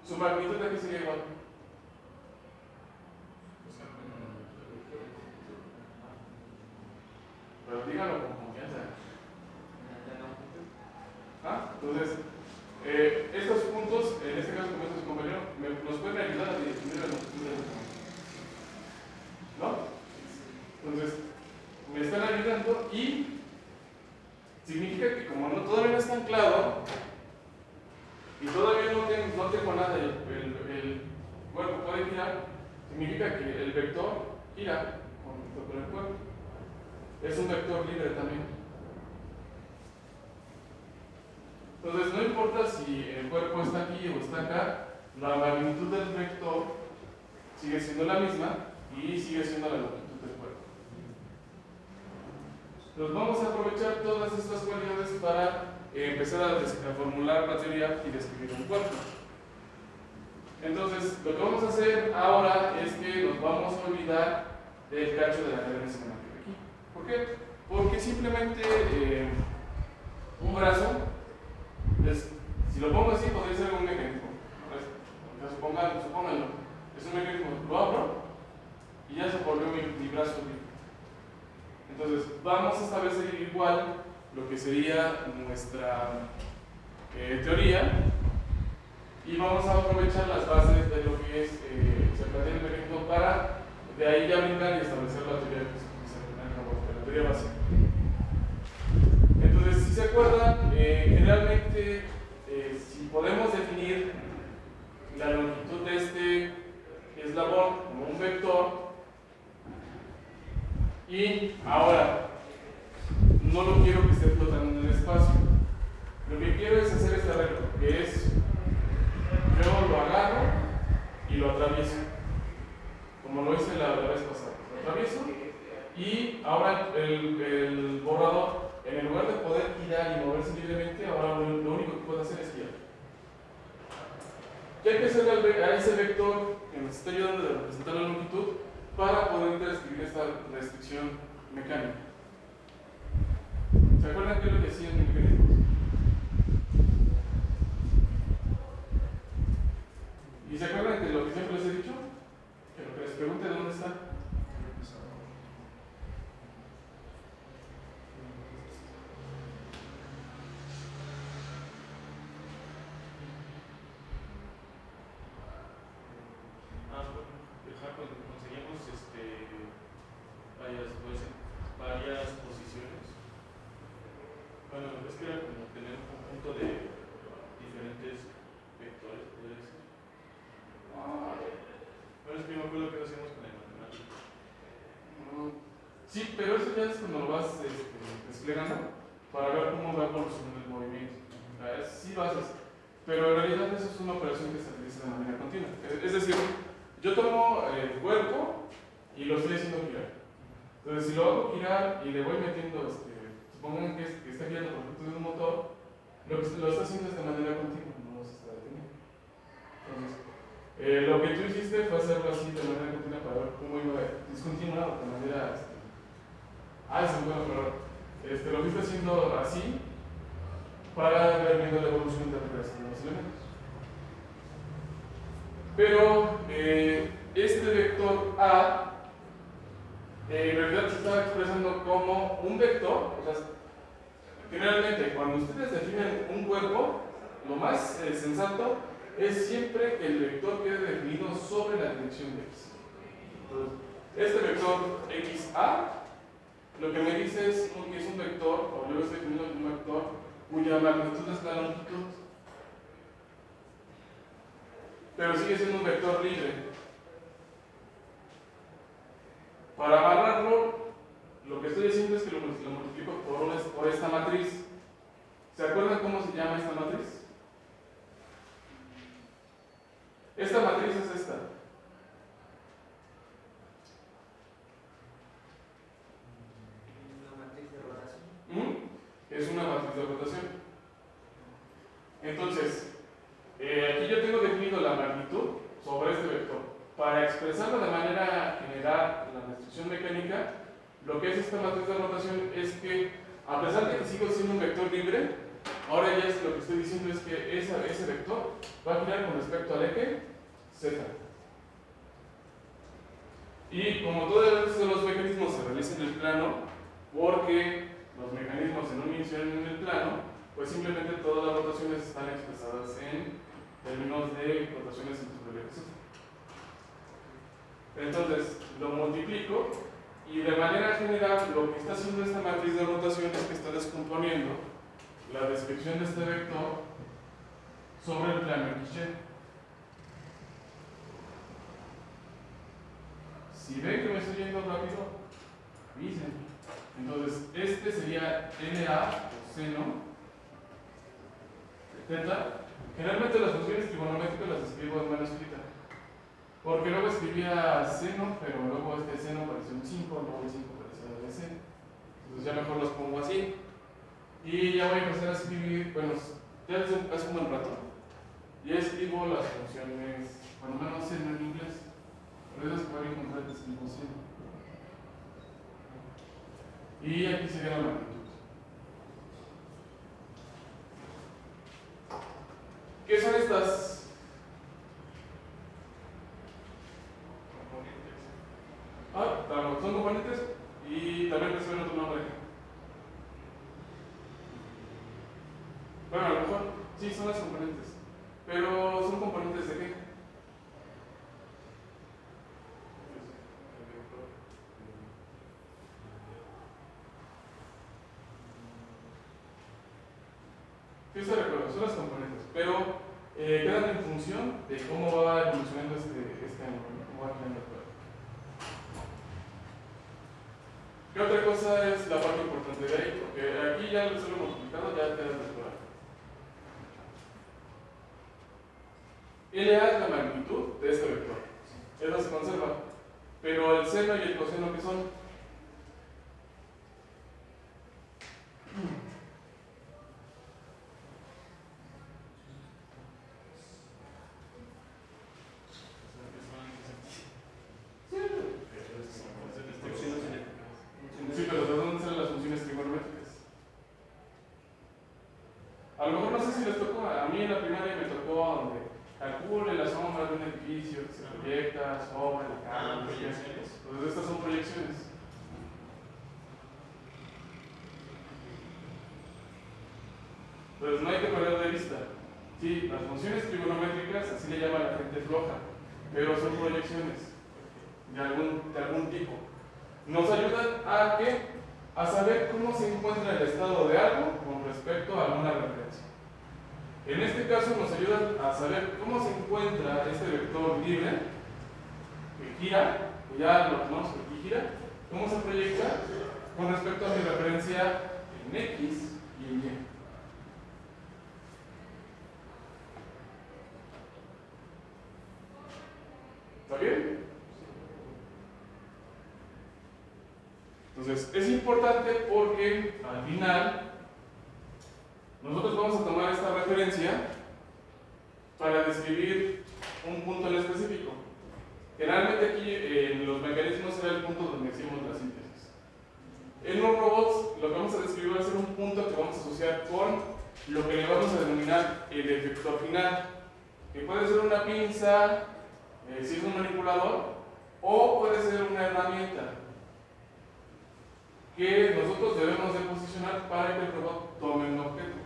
Su magnitud aquí sería igual. Pero díganlo con confianza. Entonces, estos puntos, en este caso, como es su compañero, nos pueden ayudar a definir la longitud del eslabón. ¿No? Entonces, me están ayudando y significa que como todavía no está anclado y todavía no tengo nada, el cuerpo puede girar, significa que el vector gira con el cuerpo. Es un vector libre también. Entonces, no importa si el cuerpo está aquí o está acá, la magnitud del vector sigue siendo la misma y sigue siendo la longitud del cuerpo. Entonces, vamos a aprovechar todas estas cualidades para empezar a formular la teoría y describir un cuerpo. Entonces, lo que vamos a hacer ahora es que nos vamos a olvidar del cacho de la cadena cinemática aquí. ¿Por qué? Porque simplemente un brazo, si lo pongo así, podría ser un mecanismo. Supónganlo. Es un mecanismo. Lo abro y ya se volvió mi brazo libre. Entonces, vamos a establecer igual lo que sería nuestra teoría y vamos a aprovechar las bases de lo que es se plantea el mecanismo para de ahí ya brincar y establecer la teoría que se la teoría básica. Entonces, si se acuerdan, generalmente si podemos definir la longitud de este eslabón como un vector y ahora no lo quiero que esté flotando en el espacio. Lo que quiero es hacer este arreglo, que es yo lo agarro y lo atravieso, como lo hice la vez pasada. Lo atravieso y ahora el borrador, en lugar de poder girar y moverse libremente, ahora lo único que puede hacer es girar. Ya hay que hacerle a ese vector que nos está ayudando a representar la longitud para poder describir esta restricción mecánica. ¿Se acuerdan qué es lo que hacían en mecanismos? ¿Y se acuerdan de lo que siempre les he dicho? Que lo que les pregunte dónde está. Varias posiciones. Bueno, es que era como tener un conjunto de diferentes vectores, podría ser. Bueno, es que yo me acuerdo que lo hacíamos con el matemático. Sí, pero eso ya es cuando lo vas desplegando para ver cómo va evolucionando el movimiento. Sí bases, pero en realidad eso es una operación que se realiza de manera continua. Es decir, yo tomo el cuerpo y lo estoy haciendo girar. Entonces, si lo hago girar y le voy metiendo, supongan que está girando por efecto de un motor, lo que lo está haciendo es de manera continua, no se está deteniendo. Entonces, lo que tú hiciste fue hacerlo así de manera continua para ver cómo iba discontinuado de manera. Eso es bueno, pero lo fuiste haciendo así para ver viendo la evolución de los elementos. Pero este vector A en realidad se está expresando como un vector. O sea, generalmente cuando ustedes definen un cuerpo, lo más sensato es siempre que el vector quede definido sobre la dirección de x. Entonces, este vector xa lo que me dice es que es un vector, o yo lo estoy definiendo como un vector cuya magnitud es la longitud, pero sigue siendo un vector libre. Para amarrarlo, lo que estoy haciendo es que lo multiplico por esta matriz. ¿Se acuerdan cómo se llama esta matriz? Esta matriz es esta. ¿Una matriz de rotación? Es una matriz de rotación. Entonces, aquí yo tengo definido la magnitud sobre este vector. Para expresarlo de manera general, la restricción mecánica, lo que es esta matriz de rotación es que, a pesar de que sigo siendo un vector libre, ahora ya lo que estoy diciendo es que ese vector va a girar con respecto al eje Z. Y como todos los mecanismos se realizan en el plano, porque los mecanismos se no inician en el plano, pues simplemente todas las rotaciones están expresadas en términos de rotaciones entre el eje Z. Entonces lo multiplico y de manera general lo que está haciendo esta matriz de rotación es que está descomponiendo la descripción de este vector sobre el plano XY. Si ven que me estoy yendo rápido, avisen. Entonces este sería LA o seno θ. Generalmente las funciones trigonométricas las escribo en manuscrita, porque luego escribía seno, pero luego este seno parecía un 5, luego el 5 parecía un seno. Entonces ya mejor los pongo así. Y ya voy a empezar a escribir, bueno, ya hace un buen rato, ya escribo las funciones, cuando menos seno en inglés. Por eso es que voy a encontrar que escribo seno. Y aquí sería la magnitud. componentes y también reciben otro nombre. Bueno, a lo mejor sí son las componentes, pero ¿son componentes de qué? Sí, estoy de acuerdo, son las componentes, pero quedan en función de cómo va evolucionando este año, ¿no? Cómo va cambiando el juego. ¿Qué otra cosa es la parte importante de ahí? Porque aquí ya lo hemos explicado, ya queda después. LA es la magnitud de este vector. Eso se conserva. Pero el seno y el coseno, ¿qué son? Sí, pero ¿de dónde salen las funciones trigonométricas? A lo mejor no sé si les tocó, a mí en la primaria me tocó donde calcule la sombra de un edificio que se proyecta sobre la cara. Proyecciones. Entonces estas son proyecciones. Entonces no hay que perder de vista. Sí, las funciones trigonométricas, así le llama la gente floja, pero son proyecciones de algún tipo. Nos ayudan a ¿qué? A saber cómo se encuentra el estado de algo con respecto a alguna referencia. En este caso nos ayudan a saber cómo se encuentra este vector libre que gira, que ya lo tomamos que aquí gira, cómo se proyecta con respecto a mi referencia en X y en Y. ¿Está bien? Entonces, es importante porque al final nosotros vamos a tomar esta referencia para describir un punto en específico. Generalmente aquí en los mecanismos será el punto donde hicimos la síntesis. En los robots lo que vamos a describir va a ser un punto que vamos a asociar con lo que le vamos a denominar el efector final, que puede ser una pinza, si es un manipulador, o puede ser una herramienta que nosotros debemos de posicionar para que el robot tome un objeto.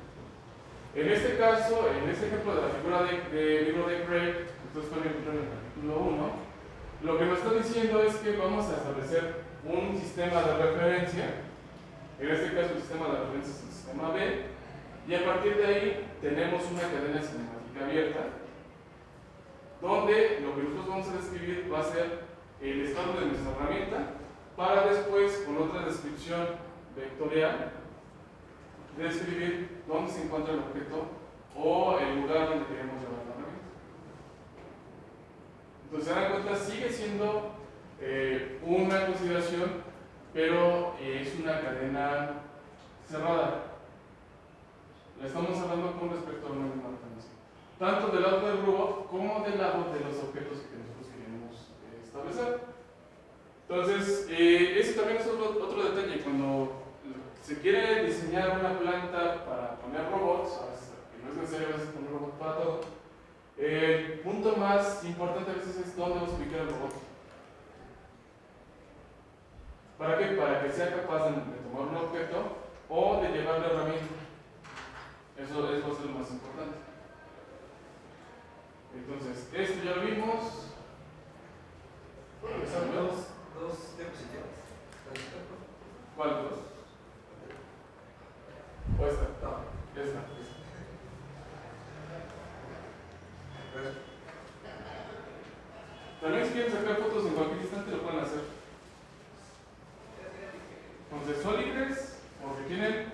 En este caso, en este ejemplo de la figura de libro de Craig, que ustedes pueden encontrar en el capítulo 1, lo que nos está diciendo es que vamos a establecer un sistema de referencia. En este caso el sistema de referencia es el sistema B, y a partir de ahí tenemos una cadena cinemática abierta, donde lo que nosotros vamos a describir va a ser el estado de nuestra herramienta, para después, con otra descripción vectorial, describir dónde se encuentra el objeto o el lugar donde queremos llevar la herramienta. Entonces, se dan cuenta, sigue siendo una consideración, pero es una cadena cerrada. La estamos hablando con respecto a una información, tanto del lado del robot como del lado de los objetos que nosotros queremos establecer. Entonces, ese también es otro detalle. Cuando se quiere diseñar una planta para poner robots, que no es necesario a veces poner robots para todo, el punto más importante a veces es dónde vamos a ubicar el robot. ¿Para qué? Para que sea capaz de tomar un objeto o de llevar la herramienta. Eso va a ser lo más importante. Entonces, esto ya lo vimos. Son dos diapositivas. ¿Cuál dos? ¿O esta? No. Esta. También si quieren sacar fotos en cualquier instante lo pueden hacer. Entonces son libres porque tienen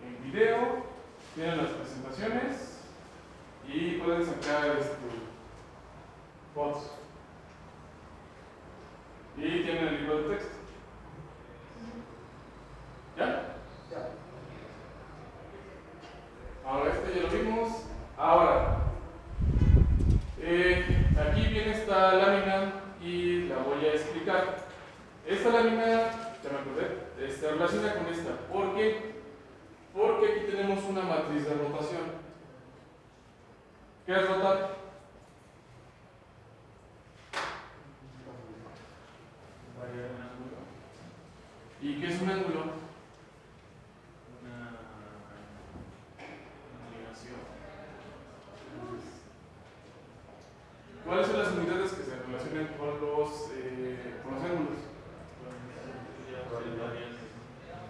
el video, tienen las presentaciones y pueden sacar fotos. Y tienen el libro de texto. ¿Ya? Ya. Ahora este ya lo vimos. Ahora, aquí viene esta lámina y la voy a explicar. Esta lámina, ya me acordé, se relaciona con esta. ¿Por qué? Porque aquí tenemos una matriz de rotación. ¿Qué es rotar?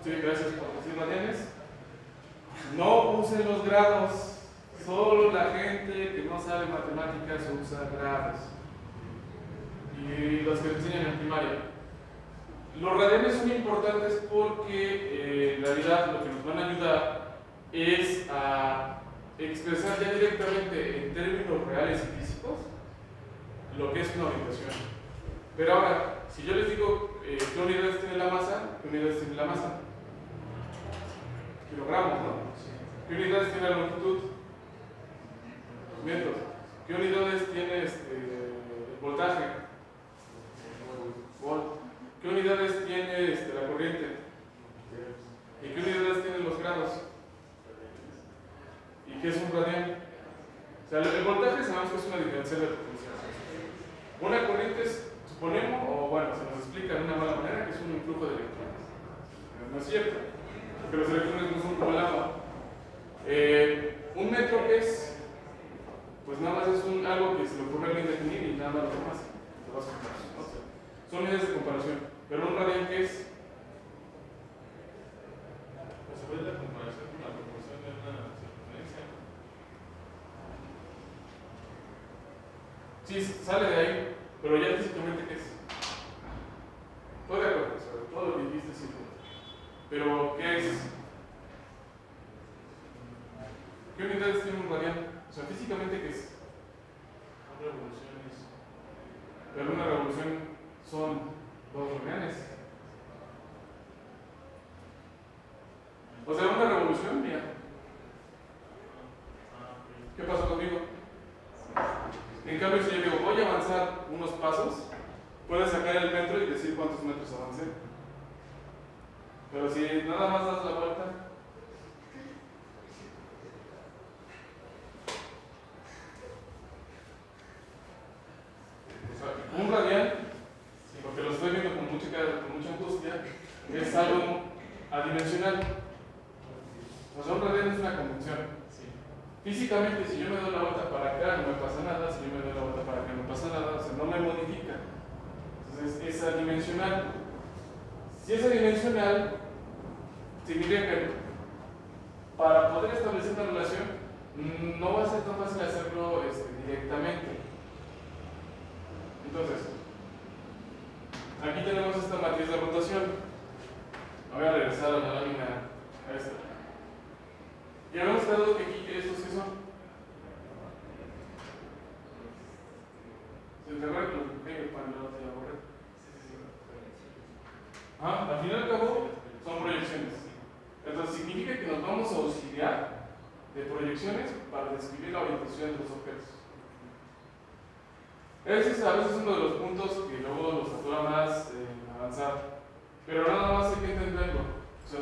Sí, gracias por decir radianes. No usen los grados. Solo la gente que no sabe matemáticas usa grados. Y los que enseñan en primaria. Los radianes son importantes porque en realidad lo que nos van a ayudar es a expresar ya directamente en términos reales y físicos lo que es una orientación. Pero ahora, si yo les digo qué unidades tiene la masa, ¿qué unidades tiene la masa? Kilogramos, ¿no? ¿Qué unidades tiene la longitud? Metros. ¿Qué unidades tiene el voltaje? Volt. ¿Qué unidades tiene la corriente? ¿Y qué unidades tienen los grados? ¿Y qué es un radián? O sea, el voltaje sabemos que es una diferencial de potencia. Una corriente es, suponemos, o bueno, se nos explica de una mala manera, que es un influjo de electrones. No es cierto, porque los electrones no son como el agua. Un metro, ¿qué es? Pues nada más es algo que se le ocurre bien definir y nada más lo demás. Son unidades de comparación. Pero un radián, ¿qué es? Pues se ve la comparación con la proporción de una circunferencia. Sí, sale de ahí, pero ya físicamente, ¿qué es? Estoy de acuerdo, sobre todo lo que dijiste, sí. Pero, ¿qué es? ¿Qué unidades tiene un radián? O sea, físicamente, ¿qué es? Son revoluciones. Pero una revolución son 2 radianes. O sea, una revolución, mira. ¿Qué pasó conmigo? En cambio, si yo digo, voy a avanzar unos pasos, puedes sacar el metro y decir cuántos metros avancé. Pero si nada más das la vuelta, un radián, porque lo estoy viendo con mucha angustia, es algo adimensional. O sea, un radián es una convención. Físicamente, si yo me doy la vuelta para acá, no me pasa nada. Si yo me doy la vuelta para acá, no pasa nada. O sea, no me modifica. Entonces, es adimensional. Si es adimensional, significa que para poder establecer una relación, no va a ser tan fácil hacerlo directamente. Entonces, aquí tenemos esta matriz de rotación. Voy a regresar a la lámina esta. Y habíamos quedado que aquí, ¿estos qué son? ¿Se recuerdan que lo que hay para no te aburre? Al final y al cabo, son proyecciones. Entonces, significa que nos vamos a auxiliar de proyecciones para describir la orientación de los objetos. Ese es a veces uno de los puntos que luego los satura más avanzar. Pero nada más hay que entenderlo. O sea,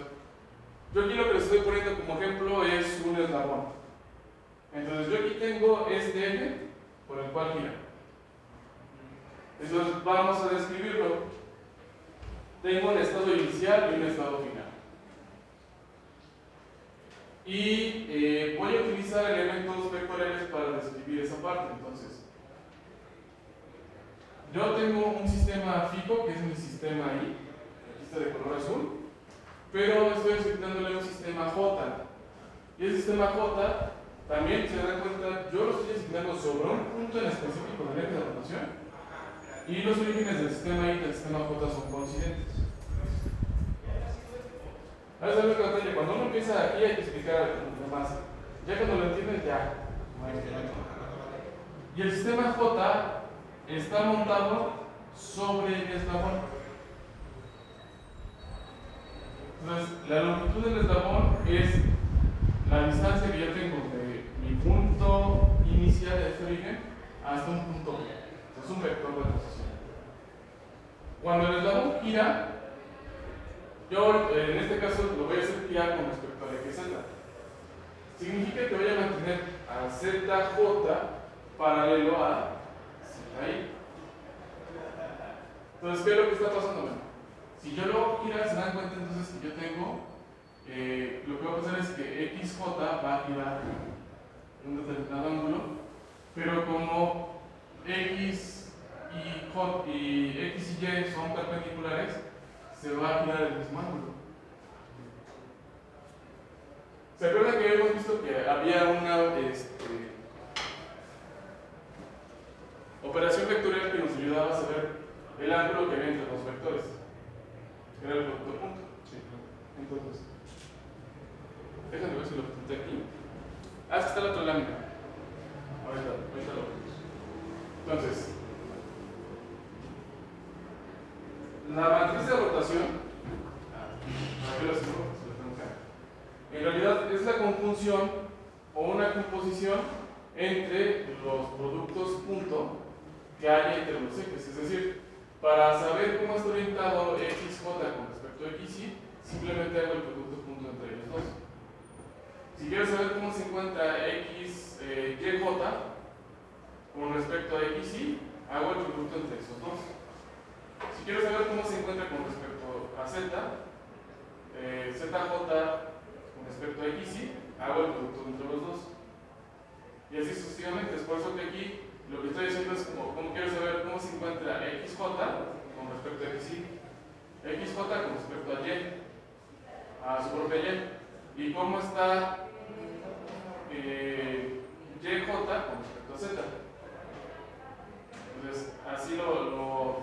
yo aquí lo que les estoy poniendo como ejemplo es un eslabón. Entonces yo aquí tengo este eje por el cual gira. Entonces vamos a describirlo. Tengo un estado inicial y un estado final. Y voy a utilizar elementos vectoriales para describir esa parte. Entonces, yo tengo un sistema fijo, que es mi sistema I, aquí está de color azul, pero estoy asignándole un sistema J. Y el sistema J, también se dan cuenta, yo lo estoy asignando sobre un punto en específico del eje de rotación, y los orígenes del sistema I y del sistema J son coincidentes. Ahora es algo que batalla. Cuando uno empieza aquí hay que explicar lo más. Ya cuando lo entienden, ya. Y el sistema J está montado sobre el eslabón. Entonces, la longitud del eslabón es la distancia que yo tengo de mi punto inicial de este origen hasta un punto B. Es un vector de rotación. Cuando el eslabón gira, yo en este caso lo voy a hacer girar con respecto a eje Z. Significa que voy a mantener a ZJ paralelo a ZI. Entonces, ¿qué es lo que está pasando? Bueno, si yo lo hago girar, se dan cuenta entonces que yo tengo, lo que va a pasar es que XJ va a girar un determinado ángulo, pero como X y Y son perpendiculares, se va a girar el mismo ángulo. ¿Se acuerdan que habíamos visto que había una operación vectorial que nos ayudaba a saber el ángulo que había entre los vectores? Que era el producto punto. Sí, Entonces, déjame ver si lo apunté aquí. Ah, es que está la otra lámina. Ahorita lo vemos. Entonces, la matriz de rotación, ¿para qué lo hacemos? Se lo tengo acá. En realidad es la conjunción o una composición entre los productos punto que hay entre los ejes. Es decir, para saber cómo está orientado XJ con respecto a XY, simplemente hago el producto punto entre ellos dos. Si quiero saber cómo se encuentra XYJ con respecto a XY, hago el producto entre esos dos. Si quiero saber cómo se encuentra con respecto a Z, ZJ con respecto a XY, hago el producto entre los dos. Y así sucesivamente. Es por eso que aquí lo que estoy haciendo es como quiero saber cómo se encuentra XJ con respecto a XY, XJ con respecto a Y, a su propia Y, y cómo está YJ con respecto a Z. Entonces, así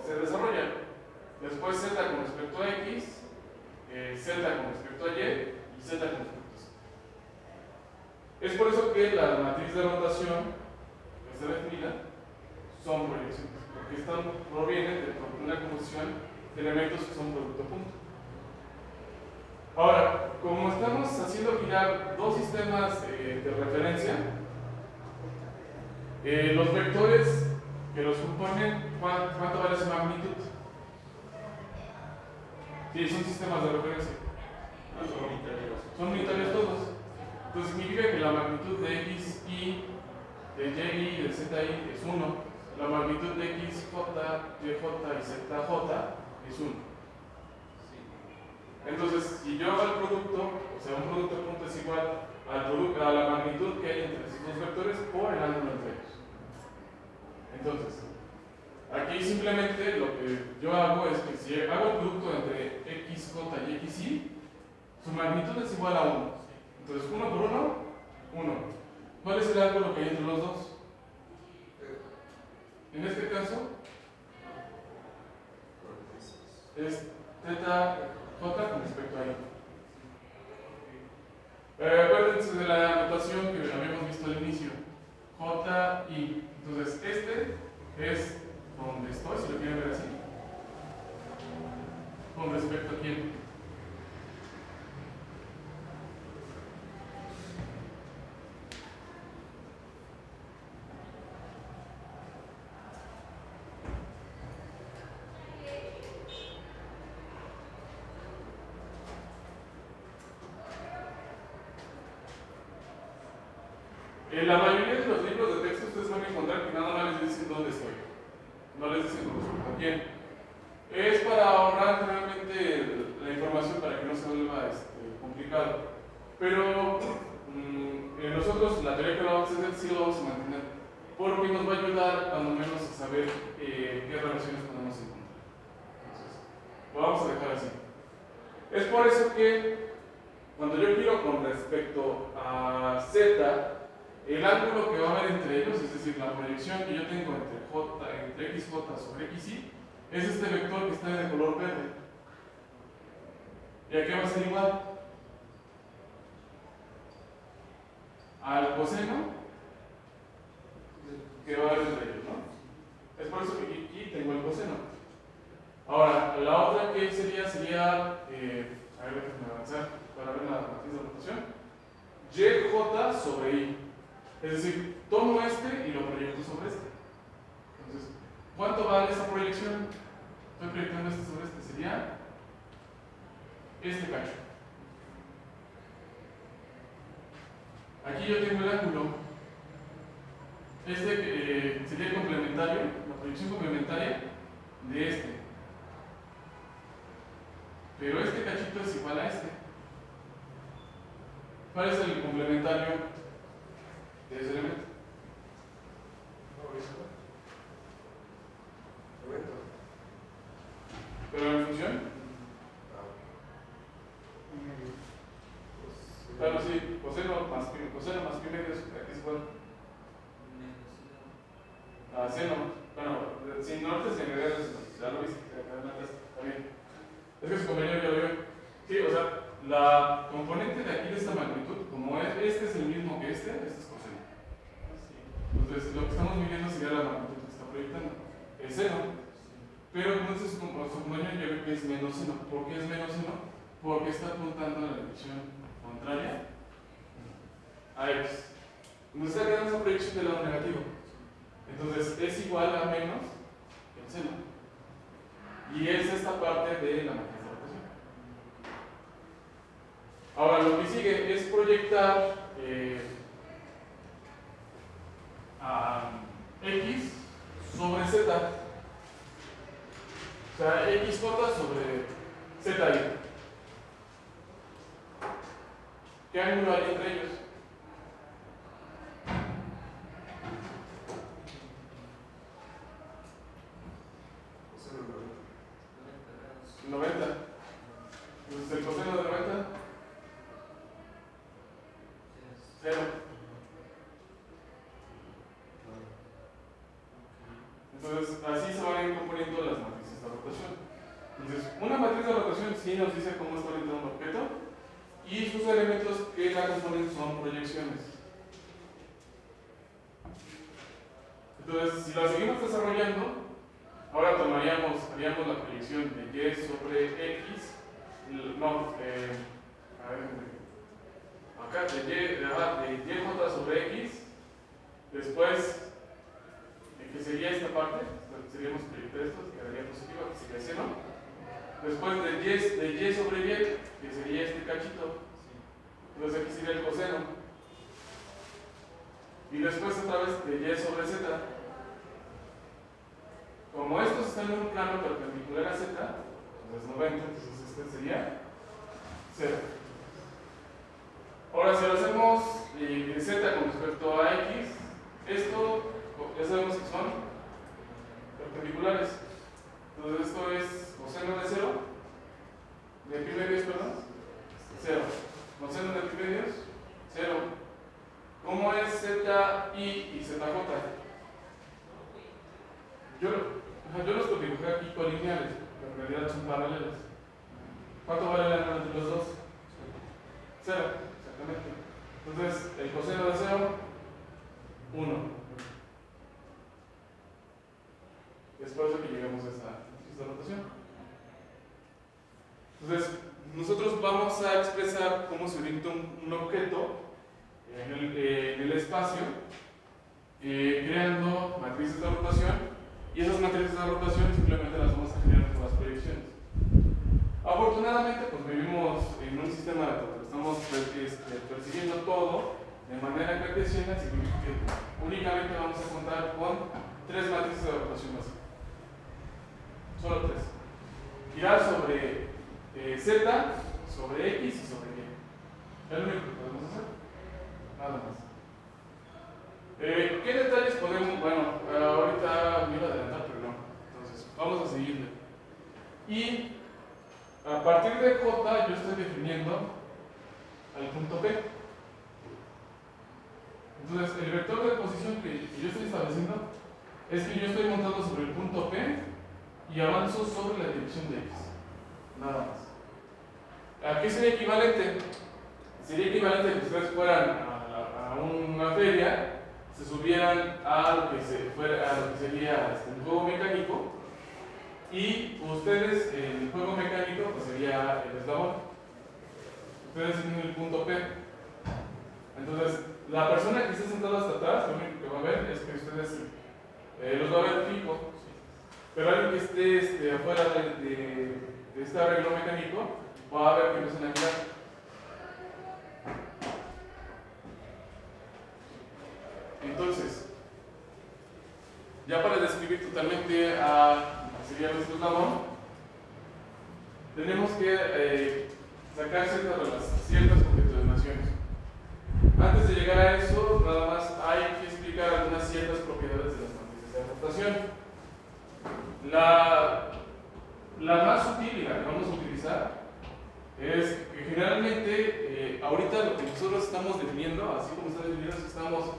se desarrolla. Después Z con respecto a X, Z con respecto a Y y Z con respecto a Z. Es por eso que la matriz de rotación que está definida son proyecciones, porque provienen de una composición de elementos que son producto punto. Ahora, como estamos haciendo girar dos sistemas de referencia, los vectores que los componen, ¿cuánto vale su magnitud? Sí, son sistemas de referencia. Son unitarios todos. Entonces significa que la magnitud de X, Y, de Y y de Z Y es 1. La magnitud de X, J, Y, J y Z, J es 1. Entonces, si yo hago el producto, o sea, un producto punto es igual a la magnitud que hay entre esos dos vectores por el ángulo entre ellos. Entonces, aquí simplemente lo que yo hago es que si hago el producto entre XJ y XY, su magnitud es igual a 1. Entonces, 1 por 1, 1. ¿Cuál es el ángulo que hay entre los dos? En este caso, es θJ con respecto a Y. Acuérdense de la notación que habíamos visto al inicio. J, I. Entonces, este es donde estoy, si lo quieren ver así. Con respecto a quién. En la mayoría de los libros de texto ustedes van a encontrar que nada más les dicen dónde estoy. No les dicen con respecto a quién. Es para ahorrar realmente la información para que no se vuelva complicado. Pero nosotros la teoría que vamos a hacer sí lo vamos a mantener. Porque nos va a ayudar cuando menos a saber qué relaciones podemos encontrar. Entonces, lo vamos a dejar así. Es por eso que cuando yo giro con respecto a Z, el ángulo que va a haber entre ellos, es decir, la proyección que yo tengo entre XJ sobre XY, es este vector que está de color verde. ¿Y a qué va a ser igual? Al coseno que va a haber entre ellos, ¿no? Es por eso que aquí tengo el coseno. Ahora, la otra que sería, a ver, déjenme avanzar para ver la matriz de rotación. YJ sobre I. Es decir, tomo este y lo proyecto sobre este. Entonces, ¿cuánto vale esa proyección? Estoy proyectando este sobre este. Sería este cacho. Aquí yo tengo el ángulo. Este sería el complementario, la proyección complementaria de este. Pero este cachito es igual a este. ¿Cuál es el complementario de ese elemento? ¿Pero en función? Claro, sí, lo viste, está bien. Es que su compañero ya lo vio. Sí, o sea, la componente de aquí de esta magnitud, como este es el mismo que este es coseno. Entonces, lo que estamos midiendo sería la magnitud que está proyectando. Es seno. Pero entonces su compañero ya ve que es menos seno. ¿Por qué es menos seno? Porque está apuntando en la dirección contraria a x. Nos está quedando esa proyección del lado negativo. Entonces es igual a menos que el seno. Y es esta parte de la matriz de rotación. Ahora lo que sigue es proyectar a x sobre z. O sea, xj sobre zi. ¿Qué ángulo hay entre ellos? Coseno de 90. Entonces el coseno de 90, 0. Entonces así se van a ir componiendo las matrices de rotación. Entonces, una matriz de rotación sí nos dice cómo está orientado un objeto y sus elementos que la componen son proyecciones. Entonces, si la seguimos desarrollando, ahora haríamos la proyección de y sobre x, no, a ver, acá de yj sobre x, después, que sería esta parte, seríamos proyectar esto, que quedaría positivo, que sería seno. Después de y sobre y, que sería este cachito, entonces aquí sería el coseno. Y después otra vez de y sobre z. Como estos están en un plano perpendicular a z, entonces 90, entonces este sería 0. Ahora si lo hacemos de z con respecto a x, esto ya sabemos que son perpendiculares. Entonces esto es coseno de 0, de pi medios, perdón, 0. Coseno de pi medios, 0. ¿Cómo es ZI y ZJ? Yo los dibujé aquí colineales, pero en realidad son paralelas. ¿Cuánto vale el ángulo entre los dos? 0, exactamente. Entonces, el coseno de 0, 1. Es por eso que llegamos a esta rotación. Entonces, nosotros vamos a expresar cómo se orienta un objeto en el espacio, creando matrices de rotación, y esas matrices de rotación simplemente las vamos a generar por las proyecciones. Afortunadamente, pues vivimos en un sistema donde estamos percibiendo todo de manera cartesiana, significa que únicamente vamos a contar con 3 matrices de rotación básica. Solo 3. Girar sobre z, sobre x y sobre y. Es lo único que podemos hacer. Nada más. ¿Qué detalles podemos? Bueno, ahorita me iba a adelantar, pero no. Entonces, vamos a seguirle. Y a partir de J, yo estoy definiendo al punto P. Entonces, el vector de posición que yo estoy estableciendo es que yo estoy montando sobre el punto P y avanzo sobre la dirección de x. Nada más. ¿A qué sería equivalente? Sería equivalente a que ustedes fueran a una feria, se subieran a lo que sería un juego mecánico, y ustedes en el juego mecánico pues sería el eslabón. Ustedes tienen el punto P. Entonces, la persona que esté sentada hasta atrás, lo único que va a ver es que ustedes los va a ver fijo. Pero alguien que esté afuera de este arreglo mecánico va a ver que empiezan a girar. Entonces, ya para describir totalmente a lo que sería nuestro eslabón, tenemos que sacar ciertas concatenaciones. Antes de llegar a eso, nada más hay que explicar algunas ciertas propiedades de las matrices de rotación. La más útil y la que vamos a utilizar es que generalmente, ahorita lo que nosotros estamos definiendo, así como está definido, es que estamos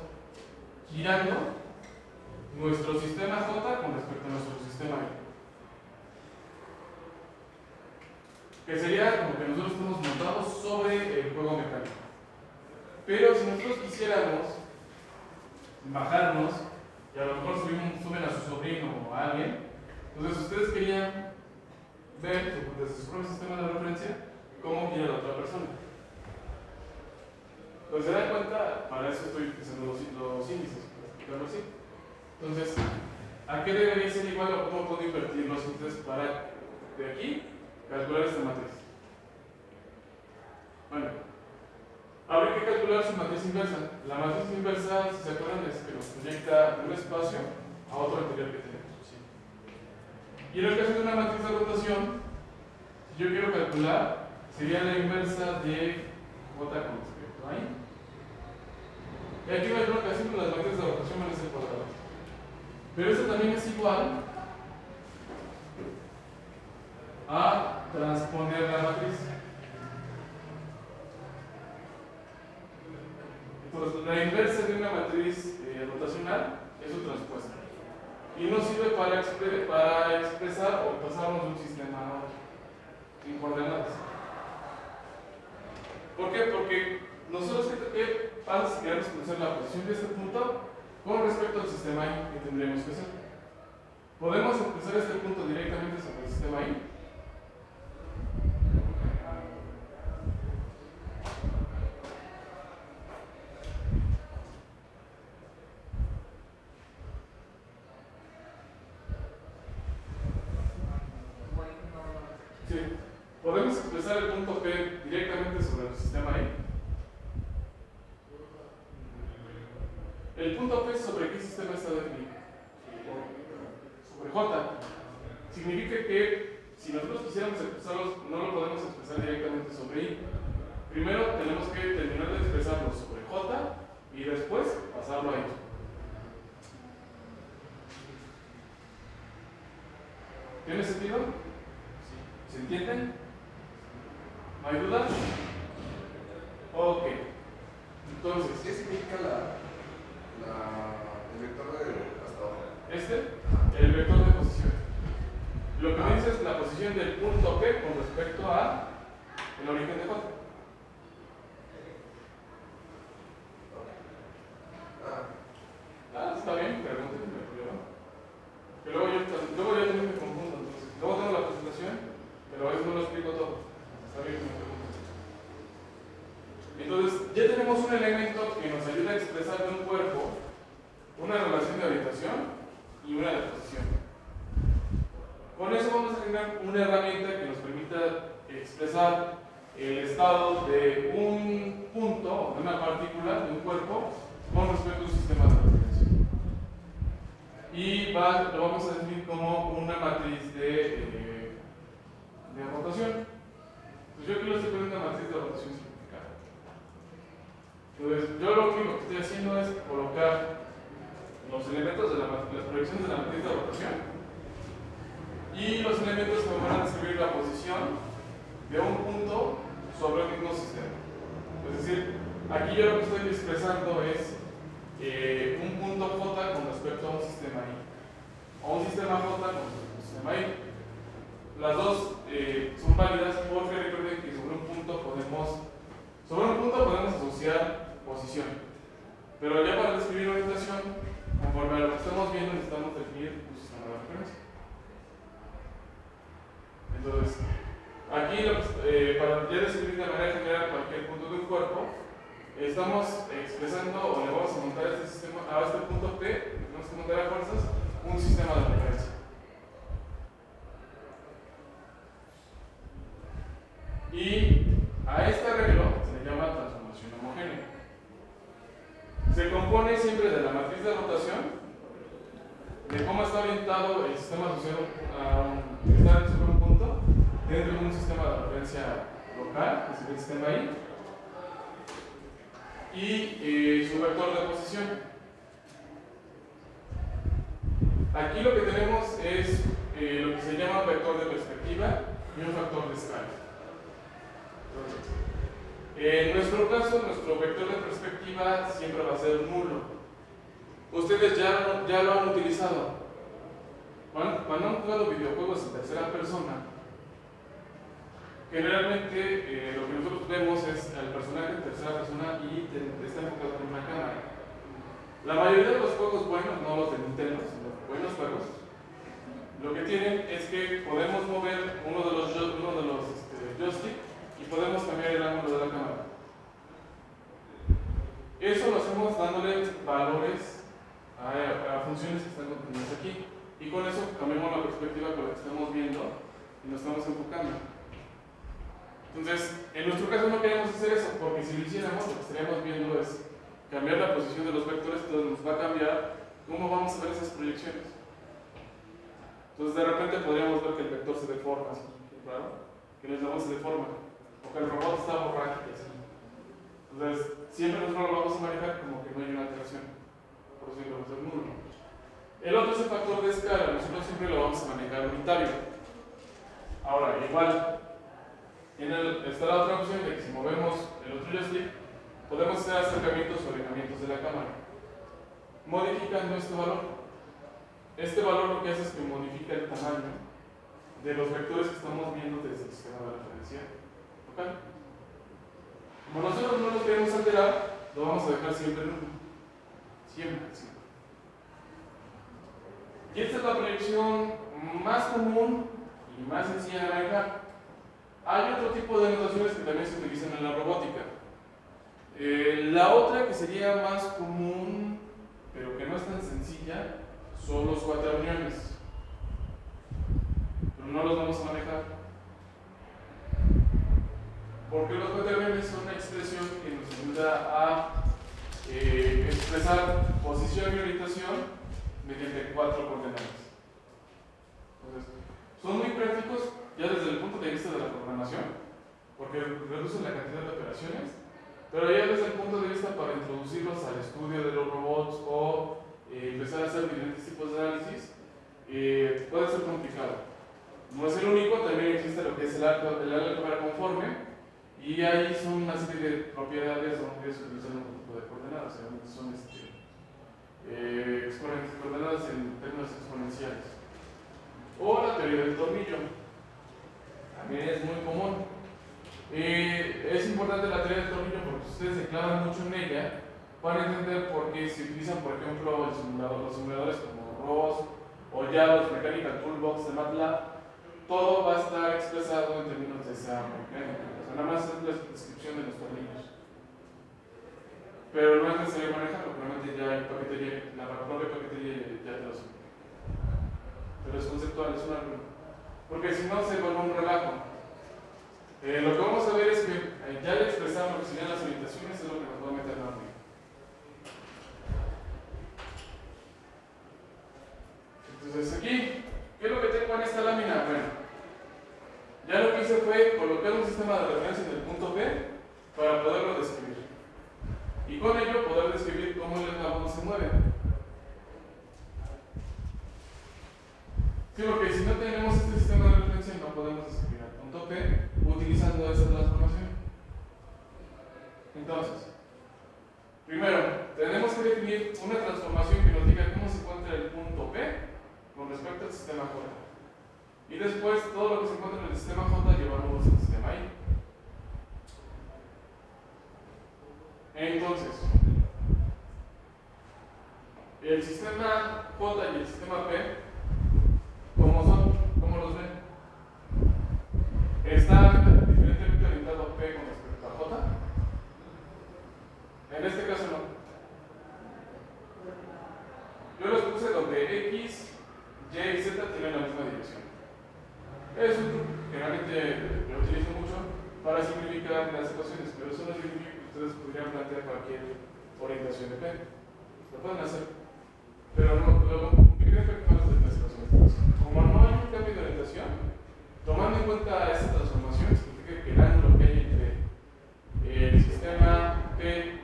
girando nuestro sistema J con respecto a nuestro sistema Y. que sería como que nosotros estamos montados sobre el juego mecánico. Pero si nosotros quisiéramos bajarnos, y a lo mejor suben a su sobrino o a alguien, entonces ustedes querían ver desde su propio sistema de referencia cómo quiere la otra persona. Pues se dan cuenta, para eso estoy utilizando los índices, para explicarlo así. Entonces, ¿a qué debería ser igual o cómo puedo invertir los índices para de aquí calcular esta matriz? Bueno, habría que calcular su matriz inversa. La matriz inversa, si se acuerdan, es que nos proyecta de un espacio a otro anterior que tenemos. ¿Sí? Y en el caso de una matriz de rotación, si yo quiero calcular, sería la inversa de J con respecto a I. Y aquí en alguna ocasión las matrices de rotación van a ser cuadradas. Pero esto también es igual a transponer la matriz. Entonces, la inversa de una matriz rotacional es su transpuesta. Y nos sirve para expresar o pasarnos de un sistema a otro en coordenadas. ¿Por qué? Porque nosotros, ¿qué pasa si queremos conocer la posición de este punto con respecto al sistema I que tendríamos que hacer? ¿Podemos expresar este punto directamente sobre el sistema I? Sí. ¿Podemos expresar el punto P directamente sobre el sistema I? ¿El punto P sobre qué sistema está definido? Sobre J. Significa que si nosotros quisiéramos expresarlos, no lo podemos expresar directamente sobre I. Primero tenemos que terminar de expresarlo sobre J y después pasarlo a I. ¿Tiene sentido? ¿Se entienden? ¿No hay duda? Ok. Entonces, ¿qué significa el vector de hasta ahora? El vector de posición. Lo que me dice es la posición del punto P con respecto a el origen de J. Está bien, pregúntenme, no hay problema. Que luego yo también me confundo. Entonces, luego tengo la presentación, pero a veces no lo explico todo. Está bien que me pregunten. Entonces, ya tenemos un elemento que nos ayuda a expresar de un cuerpo una relación de orientación y una de posición. Con eso vamos a generar una herramienta que nos permita expresar el estado de un punto, de una partícula, de un cuerpo, con respecto a un sistema de referencia. Y lo vamos a definir como una matriz de rotación. Pues yo aquí lo estoy poniendo una matriz de rotación simplificada. Entonces, yo lo único que estoy haciendo es colocar los elementos de las proyecciones de la matriz de rotación y los elementos que me van a describir la posición de un punto sobre el mismo sistema. Es decir, aquí yo lo que estoy expresando es un punto J con respecto a un sistema I, o un sistema J con respecto a un sistema I. Las dos son válidas porque recuerden que sobre un punto podemos asociar posición, pero ya para describir orientación, conforme a lo que estamos viendo, necesitamos definir un sistema de referencia. Entonces, aquí para ya describir de manera general cualquier punto de un cuerpo, estamos expresando o le vamos a montar a este punto P, le tenemos que montar a fuerzas un sistema de referencia. Y a este arreglo se le llama transformación homogénea. Se compone siempre de la matriz de rotación, de cómo está orientado el sistema asociado que está sobre un punto dentro de un sistema de referencia local, que es el sistema I, y su vector de posición. Aquí lo que tenemos es lo que se llama un vector de perspectiva y un factor de escala. En nuestro caso, nuestro vector de perspectiva siempre va a ser nulo. Ustedes ya lo han utilizado. Cuando han jugado videojuegos en tercera persona, generalmente lo que nosotros vemos es al personaje en tercera persona y está enfocado en una cámara. La mayoría de los juegos buenos, no los de Nintendo, sino los buenos juegos, lo que tienen es que podemos mover uno de los joystick y podemos cambiar el ángulo de la cámara. Eso lo hacemos dándole valores a funciones que están contenidas aquí. Y con eso cambiamos la perspectiva con la que estamos viendo y nos estamos enfocando. Entonces, en nuestro caso no queremos hacer eso, porque si lo hiciéramos, lo que estaríamos viendo es cambiar la posición de los vectores, entonces nos va a cambiar cómo vamos a ver esas proyecciones. Entonces, de repente podríamos ver que el vector se deforma, así, claro, que el robot se deforma, o que el robot está borracho, así. Entonces, siempre nosotros lo vamos a manejar como que no hay una alteración, por eso lo vamos a hacer nulo. El otro es el factor de escala, nosotros siempre lo vamos a manejar unitario. Ahora, igual, está la otra opción de que si movemos el otro joystick, podemos hacer acercamientos o alejamientos de la cámara, modificando este valor. Este valor lo que hace es que modifica el tamaño de los vectores que estamos viendo desde el sistema de referencia local. Como nosotros no los queremos alterar, lo vamos a dejar siempre en 1. Siempre. Y esta es la proyección más común y más sencilla de manejar. Hay otro tipo de notaciones que también se utilizan en la robótica. La otra que sería más común, pero que no es tan sencilla, son los cuaterniones. Pero no los vamos a manejar. Porque los cuaterniones son una expresión que nos ayuda a expresar posición y orientación mediante 4 coordenadas. Entonces, son muy prácticos ya desde el punto de vista de la programación, porque reducen la cantidad de operaciones, pero ya desde el punto de vista para introducirlos al estudio de los robots o empezar a hacer diferentes tipos de análisis, puede ser complicado. No es el único, también existe lo que es el álgebra conforme, y ahí son una serie de propiedades donde se utilizan un tipo de coordenadas, son coordenadas en términos exponenciales. O la teoría del tornillo, también es muy común. Es importante la teoría del tornillo porque ustedes se clavan mucho en ella, van a entender por qué se utilizan, por ejemplo, los simuladores como ROS o ya los Mechanical Toolbox de MATLAB. Todo va a estar expresado en términos de esa mecánica. O sea, nada más es la descripción de los tornillos. Pero no es necesario manejarlo, realmente ya hay paquetería, la propia paquetería ya te lo sabe. Pero es conceptual, es un álgebra. Porque si no se vuelve un relajo. Lo que vamos a ver es que ya le expresamos lo que serían las orientaciones, es lo que nos va a meter en la orden. Entonces aquí, ¿qué es lo que tengo en esta lámina? Bueno, ya lo que hice fue colocar un sistema de referencia en el punto P para poderlo describir. Y con ello poder describir cómo el eslabón se mueve. Sí, porque si no tenemos este sistema de referencia no podemos describir al punto P utilizando esa transformación. Entonces, primero, tenemos que definir una transformación que nos diga cómo se encuentra el punto P con respecto al sistema J. Y después, todo lo que se encuentra en el sistema J llevarlo al sistema I. Entonces, el sistema J y el sistema P, ¿cómo son? ¿Cómo los ven? ¿Está diferentemente orientado P con respecto a J? En este caso no. Yo los puse donde X, Y y Z tienen la misma dirección. Es un truco que realmente lo utilizo mucho para simplificar las ecuaciones, pero eso no significa que ustedes podrían plantear cualquier orientación de P. Lo pueden hacer, pero no, lo complican más de las ecuaciones. Como no hay un cambio de orientación, tomando en cuenta esta transformación, significa que el ángulo que hay entre el sistema P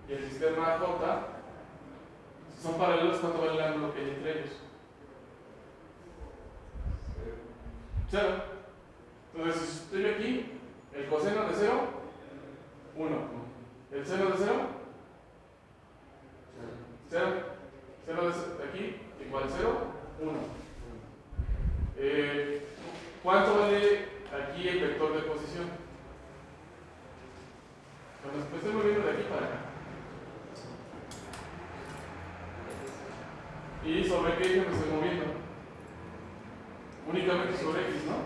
y el sistema J son paralelos. ¿Cuánto vale el ángulo que hay entre ellos? 0. Entonces, si estoy aquí, el coseno de 0, 1. El seno de 0, 0. Seno de aquí, igual 0, 1. ¿Cuánto vale aquí aquí el vector de posición. Entonces, me estoy moviendo de aquí para acá. ¿Y sobre qué eje me estoy moviendo? Únicamente sobre X, ¿no?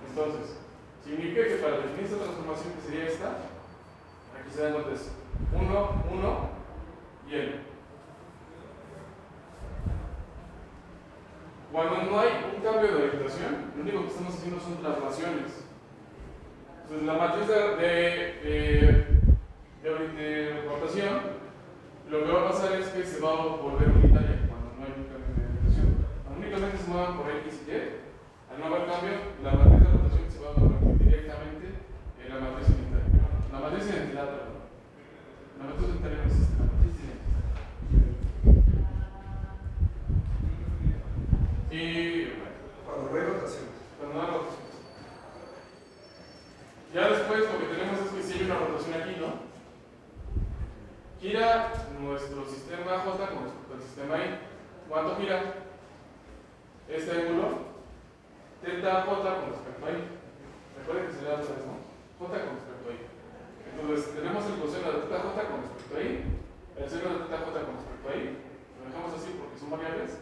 Entonces, significa que para definir esta transformación, que sería esta, aquí se dan entonces 1, 1 y L. Cuando no hay un cambio de orientación, lo único que estamos haciendo son traslaciones. Entonces, la matriz de rotación, lo que va a pasar es que se va a volver unitaria cuando no hay un cambio de orientación. Cuando únicamente se muevan por X y Y, al no haber cambio, la matriz de rotación se va a convertir directamente en la matriz unitaria. La matriz de identidad, perdón. La matriz unitaria no existe, la matriz de identidad. Y bueno, Cuando no hay rotación. cuando no hay rotación. Ya después lo que tenemos es que si hay una rotación aquí, ¿no? Gira nuestro sistema J con respecto al sistema I. ¿Cuánto gira? Este ángulo, θJ con respecto a I. Recuerden que se le da otra vez, ¿no? J con respecto a I. Entonces, tenemos el coseno de θJ con respecto a I, el seno de θJ con respecto a I. Lo dejamos así porque son variables.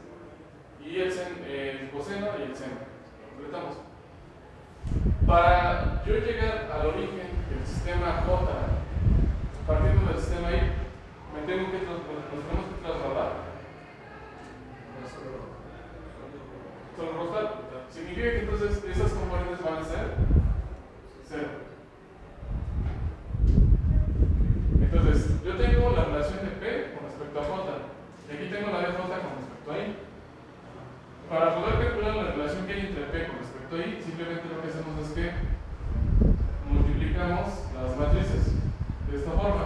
Y el coseno y el seno. Completamos. Para yo llegar al origen del sistema J, partiendo del sistema I, nos tenemos que trasladar. Solo rotar. Significa que entonces esas componentes van a ser 0. Entonces, yo tengo la relación de P con respecto a J. Y aquí tengo la de J con respecto a I. Para poder calcular la relación que hay entre P con respecto a I, simplemente lo que hacemos es que multiplicamos las matrices de esta forma.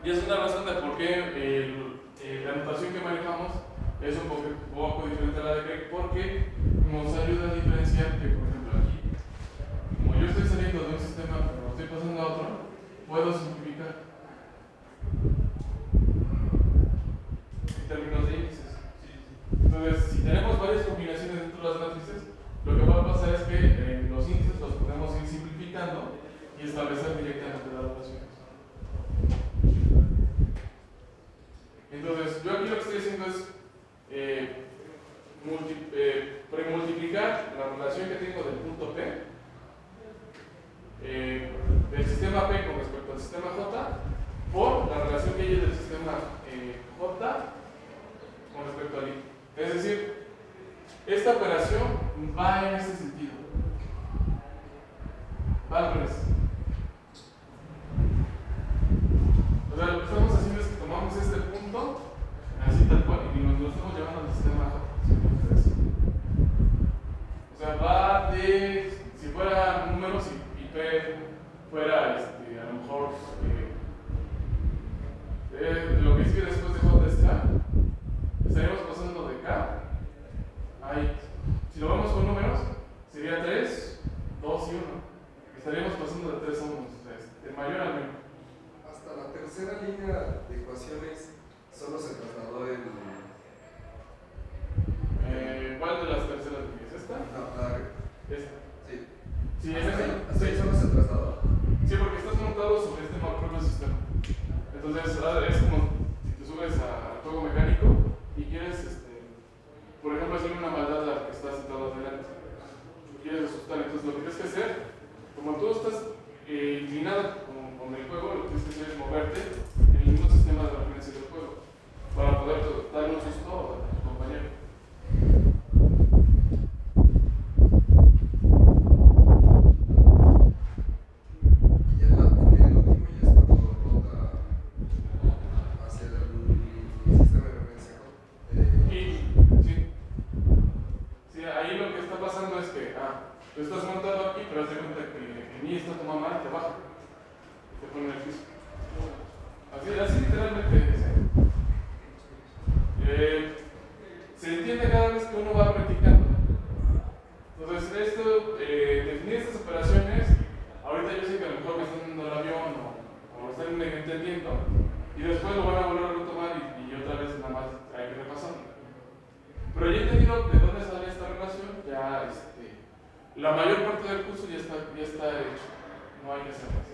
Y es una razón de por qué la notación que manejamos es un poco diferente a la de Craig, porque nos ayuda a diferenciar que, por ejemplo, aquí, como yo estoy saliendo de un sistema pero estoy pasando a otro, puedo simplificar en términos de índices. Entonces, si tenemos varias combinaciones dentro de las matrices, lo que va a pasar es que los índices los podemos ir simplificando y establecer directamente las relaciones. Entonces, yo aquí lo que estoy haciendo es premultiplicar la relación que tengo del punto P, del sistema P con respecto al sistema J, por la relación que hay del sistema J con respecto al I. Es decir, esta operación va en este sentido. Va al revés. O sea, lo que estamos haciendo es que tomamos este punto, así tal cual, y nos lo estamos llevando al sistema J. O sea, va de, si fuera números y P fuera, a lo mejor, lo que sigue después de J es K, estaríamos pasando de K a I. Si lo vemos con números, sería 3, 2 y 1. Estaríamos pasando de 3 a 1, de mayor a menor. Hasta la tercera línea de ecuaciones solo se trasladó el. ¿Cuál de las terceras líneas? ¿Esta? No, la. Esta. Sí. Sí, Hasta ahí solo se trasladó. Sí, porque estás montado sobre este propio sistema. Entonces, es como si te subes al juego mecánico y quieres, por ejemplo, hacer una maldad a la que está sentado adelante. Quieres asustar. Entonces, lo que tienes que hacer, como tú estás inclinado con el juego, lo que tienes que hacer es moverte en el mismo sistema de referencia del juego para poder dar un susto a tu compañero. Y ya en el último ya es cuando rota hacia el sistema de referencia. Sí, ahí lo que está pasando es que tú estás montado aquí, pero haz de cuenta que en mí está tu mamá y te baja y te pone en el piso. Así literalmente se entiende cada vez que uno va practicando. Entonces, definir estas operaciones, ahorita yo sé que a lo mejor me están dando el avión o están entendiendo, y después lo van a volver a retomar y otra vez nada más hay que repasarlo. Pero ya he entendido de dónde sale esta relación, ya La mayor parte del curso ya está hecho, no hay que hacer más.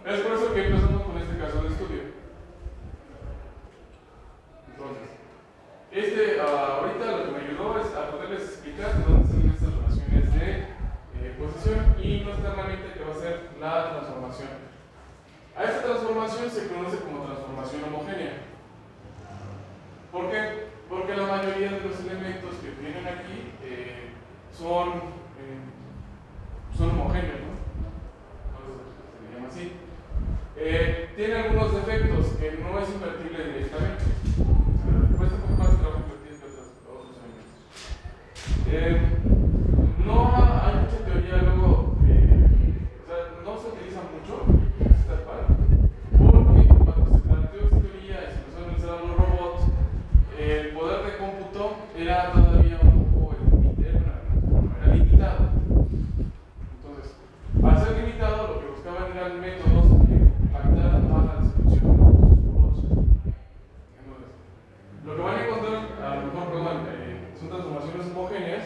Es por eso que empezamos con este caso de estudio. Entonces, ahorita lo que me ayudó es a poderles explicar de dónde salen estas relaciones de posición y nuestra herramienta que va a ser la transformación. A esta transformación se conoce como transformación homogénea. ¿Por qué? Porque la mayoría de los elementos que vienen aquí son homogéneos, ¿no? Se le llama así. Tiene algunos defectos que no es invertible directamente. Cuesta un poco más de trabajo invertir que otros elementos. No hay mucha teoría luego, o sea, no se utiliza mucho esta parte, porque cuando se planteó esta teoría y se empezó a analizar a los robots, el poder de cómputo era todavía un poco era limitado. Entonces, al ser limitado, lo que buscaban eran métodos que impactaran más la distribución de los robots. Entonces, lo que van a encontrar, a lo mejor, son transformaciones homogéneas,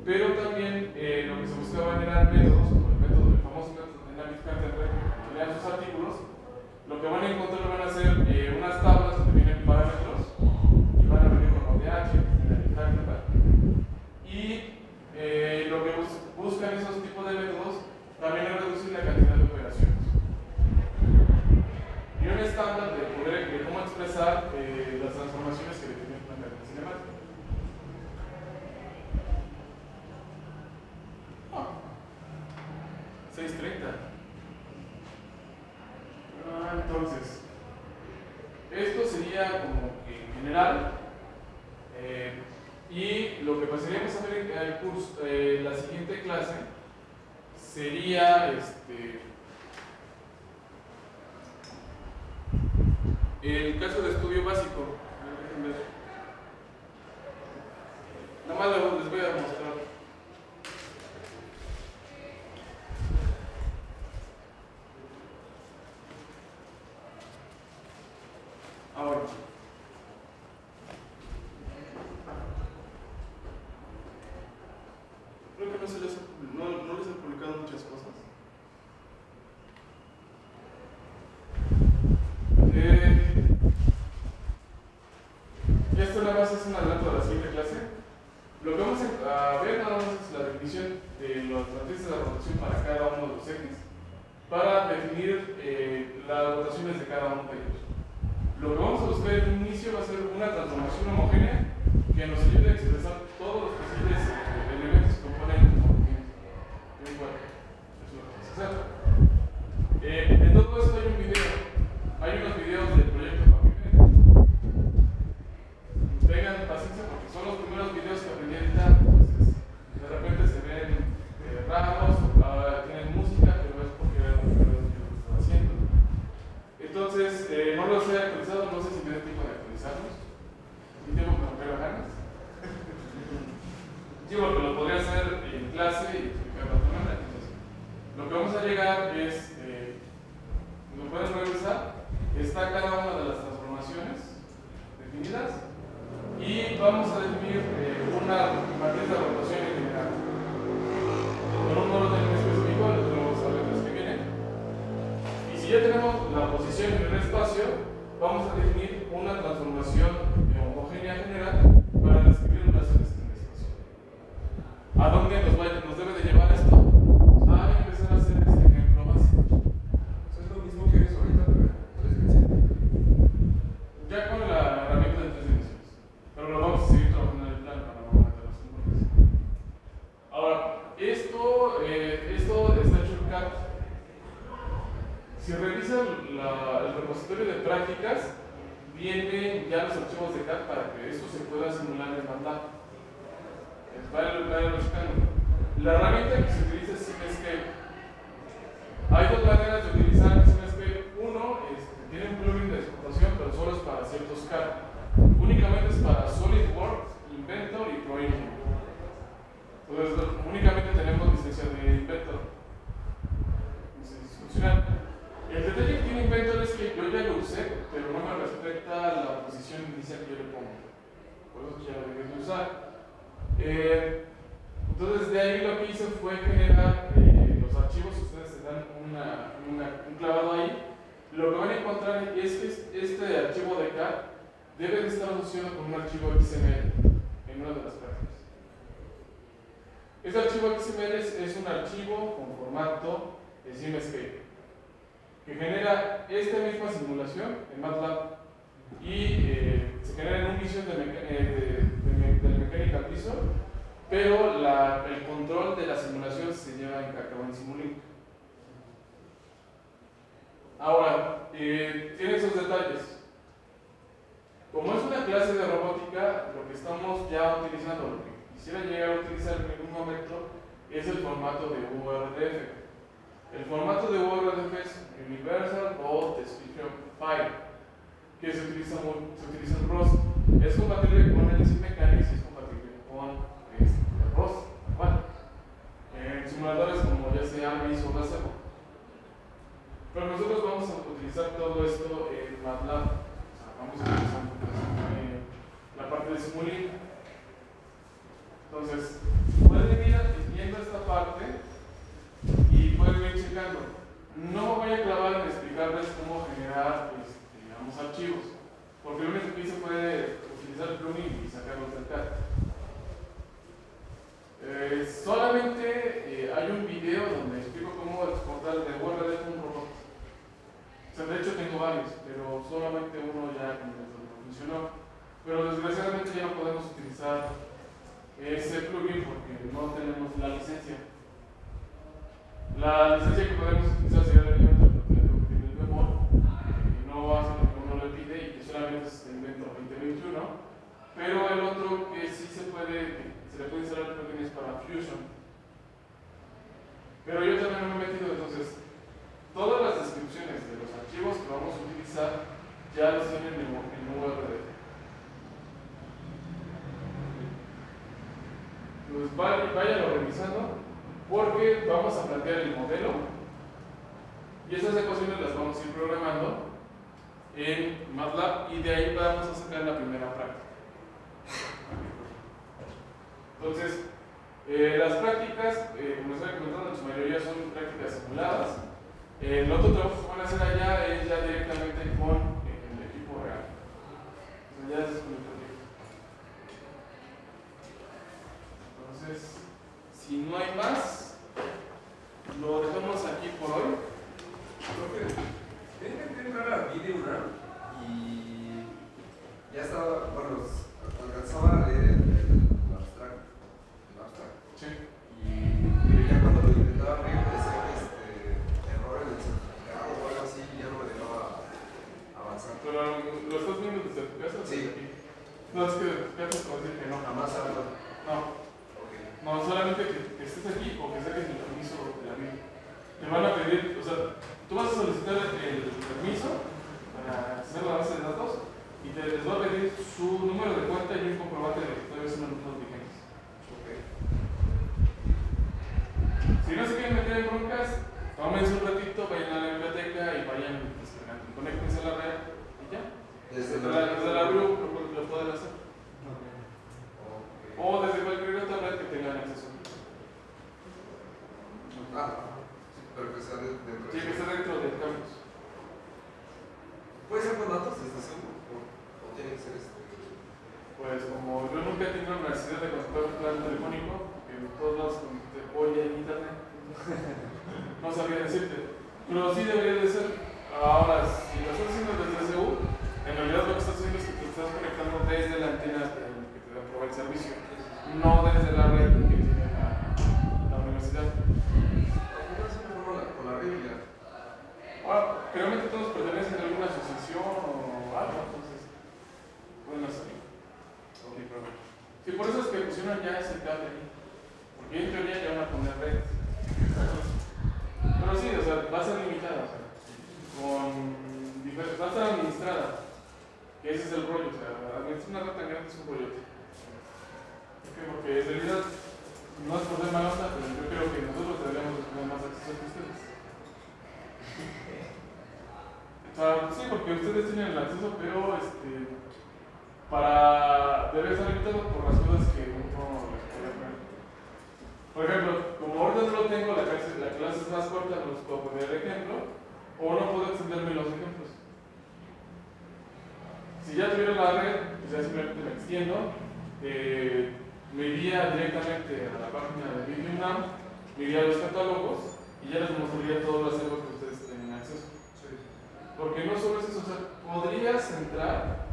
pero también lo que se buscaban eran métodos, como el famoso método de Dynamic-Cantemper, que lean sus artículos. Lo que van a encontrar van a ser unas tablas donde vienen parámetros y van a venir con ODH, Dynamic-Cantemper. Y lo que buscan esos tipos de métodos también es reducir la cantidad de operaciones. Y un estándar de cómo expresar las transformaciones que definen una cadena cinemática. 6:30. Entonces, esto sería como que en general. Y lo que pasaríamos a ver en el curso, la siguiente clase, sería el caso de estudio básico. Nada más les voy a mostrar. Ahora, creo que no les he publicado muchas cosas. Esto nada más es un adelanto de la siguiente clase. Lo que vamos a ver nada más es la definición de las matrices de rotación para cada uno de los ejes, para definir las rotaciones de cada uno de ellos. Lo que vamos a buscar en un inicio va a ser una transformación homogénea que nos ayude a expresar todos los posibles elementos que componen el movimiento. Bueno, eso es lo que vamos a hacer. De todo esto hay un video. Hay unos videos del proyecto Papimé. Tengan paciencia porque son los primeros videos que aprendí a editar. Entonces, de repente se ven raros, tienen música, pero es porque era lo primero que yo estaba haciendo. Entonces, no los he actualizado, no sé si me da tiempo de actualizarlos. Mi tiempo que no tengo ganas. Sí, porque lo podría hacer en clase y explicarlo de otra manera. Entonces, lo que vamos a llegar es, lo pueden revisar, está cada una de las transformaciones definidas y vamos a definir una matriz de rotación en general. Con un orden específico, lo tenemos a ver las que vienen. Y si ya tenemos la posición en el espacio, vamos a definir una transformación homogénea general para describir relaciones en el espacio. ¿A dónde nos debe de llevar esto? A empezar a hacer este ejemplo básico. Eso es lo mismo que eres ahorita, pero en 3 dimensiones. Ya con la herramienta de 3 dimensiones. Pero lo vamos a seguir trabajando en el plan para no meternos en problemas. Ahora, esto está hecho en CAD. Si revisan el repositorio de prácticas, vienen ya los archivos de CAD para que eso se pueda simular en pantalla. La herramienta que se utiliza es CineScape. Hay dos maneras de utilizar CineScape. Uno, tiene un plugin de exportación, pero solo es para ciertos CAD. Únicamente es para SolidWorks, Inventor y ProEngine. Entonces, únicamente tenemos licencia de Inventor. Institucional. El detalle que tiene Inventor es que yo ya lo usé, pero no me respeta la posición inicial que yo le pongo. Por eso que ya lo debes de usar. Entonces de ahí lo que hice fue generar los archivos. Ustedes se dan un clavado ahí. Lo que van a encontrar es que este archivo de CAD debe de estar asociado con un archivo XML en una de las prácticas. Este archivo XML es un archivo con formato CMSK que genera esta misma simulación en MATLAB y se genera en un Vision del Mechanical Visual, pero el control de la simulación se lleva en Kakaoin Simulink. Ahora, tiene esos detalles. Como es una clase de robótica, lo que estamos ya utilizando, lo que quisiera llegar a utilizar en algún momento, es el formato de URDF. El formato de URDF es Universal Robots Description File, que se utiliza en ROS. Es compatible con el Mechanics y es compatible con ROS. En simuladores como ya sea ARMIS o Gazebo. Pero nosotros vamos a utilizar todo esto en MATLAB. O sea, vamos a utilizar la parte de Simulink. Entonces, pueden ir viendo esta parte y pueden ir checando. No me voy a clavar en explicarles cómo generar digamos, archivos, porque lo único que hice fue utilizar el plugin y sacarlos del CAD. Solamente hay un video donde explico cómo exportar de URL un robot. O sea, de hecho tengo varios, pero solamente uno ya funcionó. Pero desgraciadamente ya no podemos utilizar ese plugin porque no tenemos la licencia. La licencia que podemos utilizar sería la licencia del bemol, que no hace lo que uno le pide y que solamente es el invento 2021. Pero el otro que sí se le puede instalar el plugin es para Fusion. Pero yo también me he metido, entonces, todas las descripciones de los archivos que vamos a utilizar ya los tienen en URL. Entonces váyanlo revisando porque vamos a plantear el modelo y esas ecuaciones las vamos a ir programando en MATLAB y de ahí vamos a sacar la primera práctica. Entonces, las prácticas, como les había comentado, en su mayoría son prácticas simuladas. El otro trabajo que van a hacer allá es ya directamente con el equipo real. O sea, ya es con el proyecto. Entonces, si no hay más, lo dejamos aquí por hoy. Intenté entrar a VideoNam y ya estaba, bueno, alcanzaba a leer el abstract. Sí. Pero ya cuando lo intentaba abrir decía error en el certificado o algo así y ya no me dejaba avanzar. Pero lo estás viendo desde tu casa. Sí. Aquí. No, es que desde tu casa es como decir que no. Jamás hablo. No. Okay. No, solamente que estés aquí o que saques el permiso de la vida. Te van a pedir, o sea, tú vas a solicitar el permiso para hacer la base de datos y les va a pedir su número de cuenta y un comprobante de que todavía son alumnos vigentes. Okay. Si no se quieren meter en broncas, tómense un ratito, vayan a la biblioteca y vayan descargando. Conéctense a la red y ya. Desde la RU lo pueden hacer. Okay. O desde cualquier otra red que tengan acceso. Pero que sea dentro Sí, que esté dentro del campus. ¿Puede ser con datos desde Zoom? ¿O tiene que ser Pues como yo nunca he tenido la necesidad de consultar un plan telefónico, que todos lados te oye en internet, no sabría decirte. Pero sí debería de ser. Ahora, si lo estás haciendo desde CU, en realidad lo que estás haciendo es que te estás conectando desde la antena que te provee el servicio, no desde la red que tiene la universidad. con la Biblia? Realmente todos pertenecen a alguna asociación o algo, entonces pueden hacerlo. Sí, por eso es que pusieron ya ese cable ahí, porque en teoría ya van a poner redes. Pero sí, o sea, va a ser limitada, o sea, va a estar administrada, que ese es el rollo, o sea, administrar una red tan grande es un rollote. Porque en realidad no es por ser mala onda, pero yo creo que nosotros deberíamos tener más acceso que ustedes. O sea, sí, porque ustedes tienen el acceso, pero para debe estar limitado por las cosas que uno les puede poner. Por ejemplo, como ahorita no lo tengo, la clase es más corta, no les puedo poner ejemplo, o no puedo extenderme los ejemplos. Si ya tuviera la red, pues ya simplemente me extiendo, me iría directamente a la página de BiblioUNAM, me iría a los catálogos y ya les mostraría todos los acervos que ustedes tienen acceso. Porque no solo es eso, o sea, podrías entrar,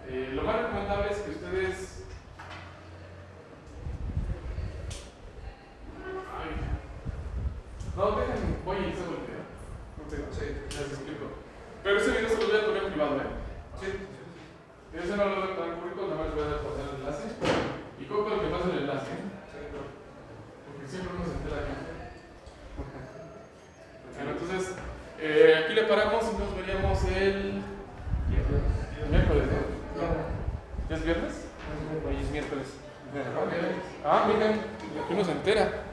lo más recomendable es que ustedes... No, déjenme, voy a iniciar el video. Sí, les explico. Pero ese video se lo voy a poner privado, ¿eh? Sí. Ese no lo voy a poner público, nada más les voy a pasar el enlace. Y Coco el que pasa el enlace, ¿eh? Porque siempre uno se entera aquí. Bueno, entonces, aquí le paramos y nos veríamos el miércoles, ¿no? ¿Ya es viernes? Hoy es miércoles. Ah, miren, aquí uno se entera.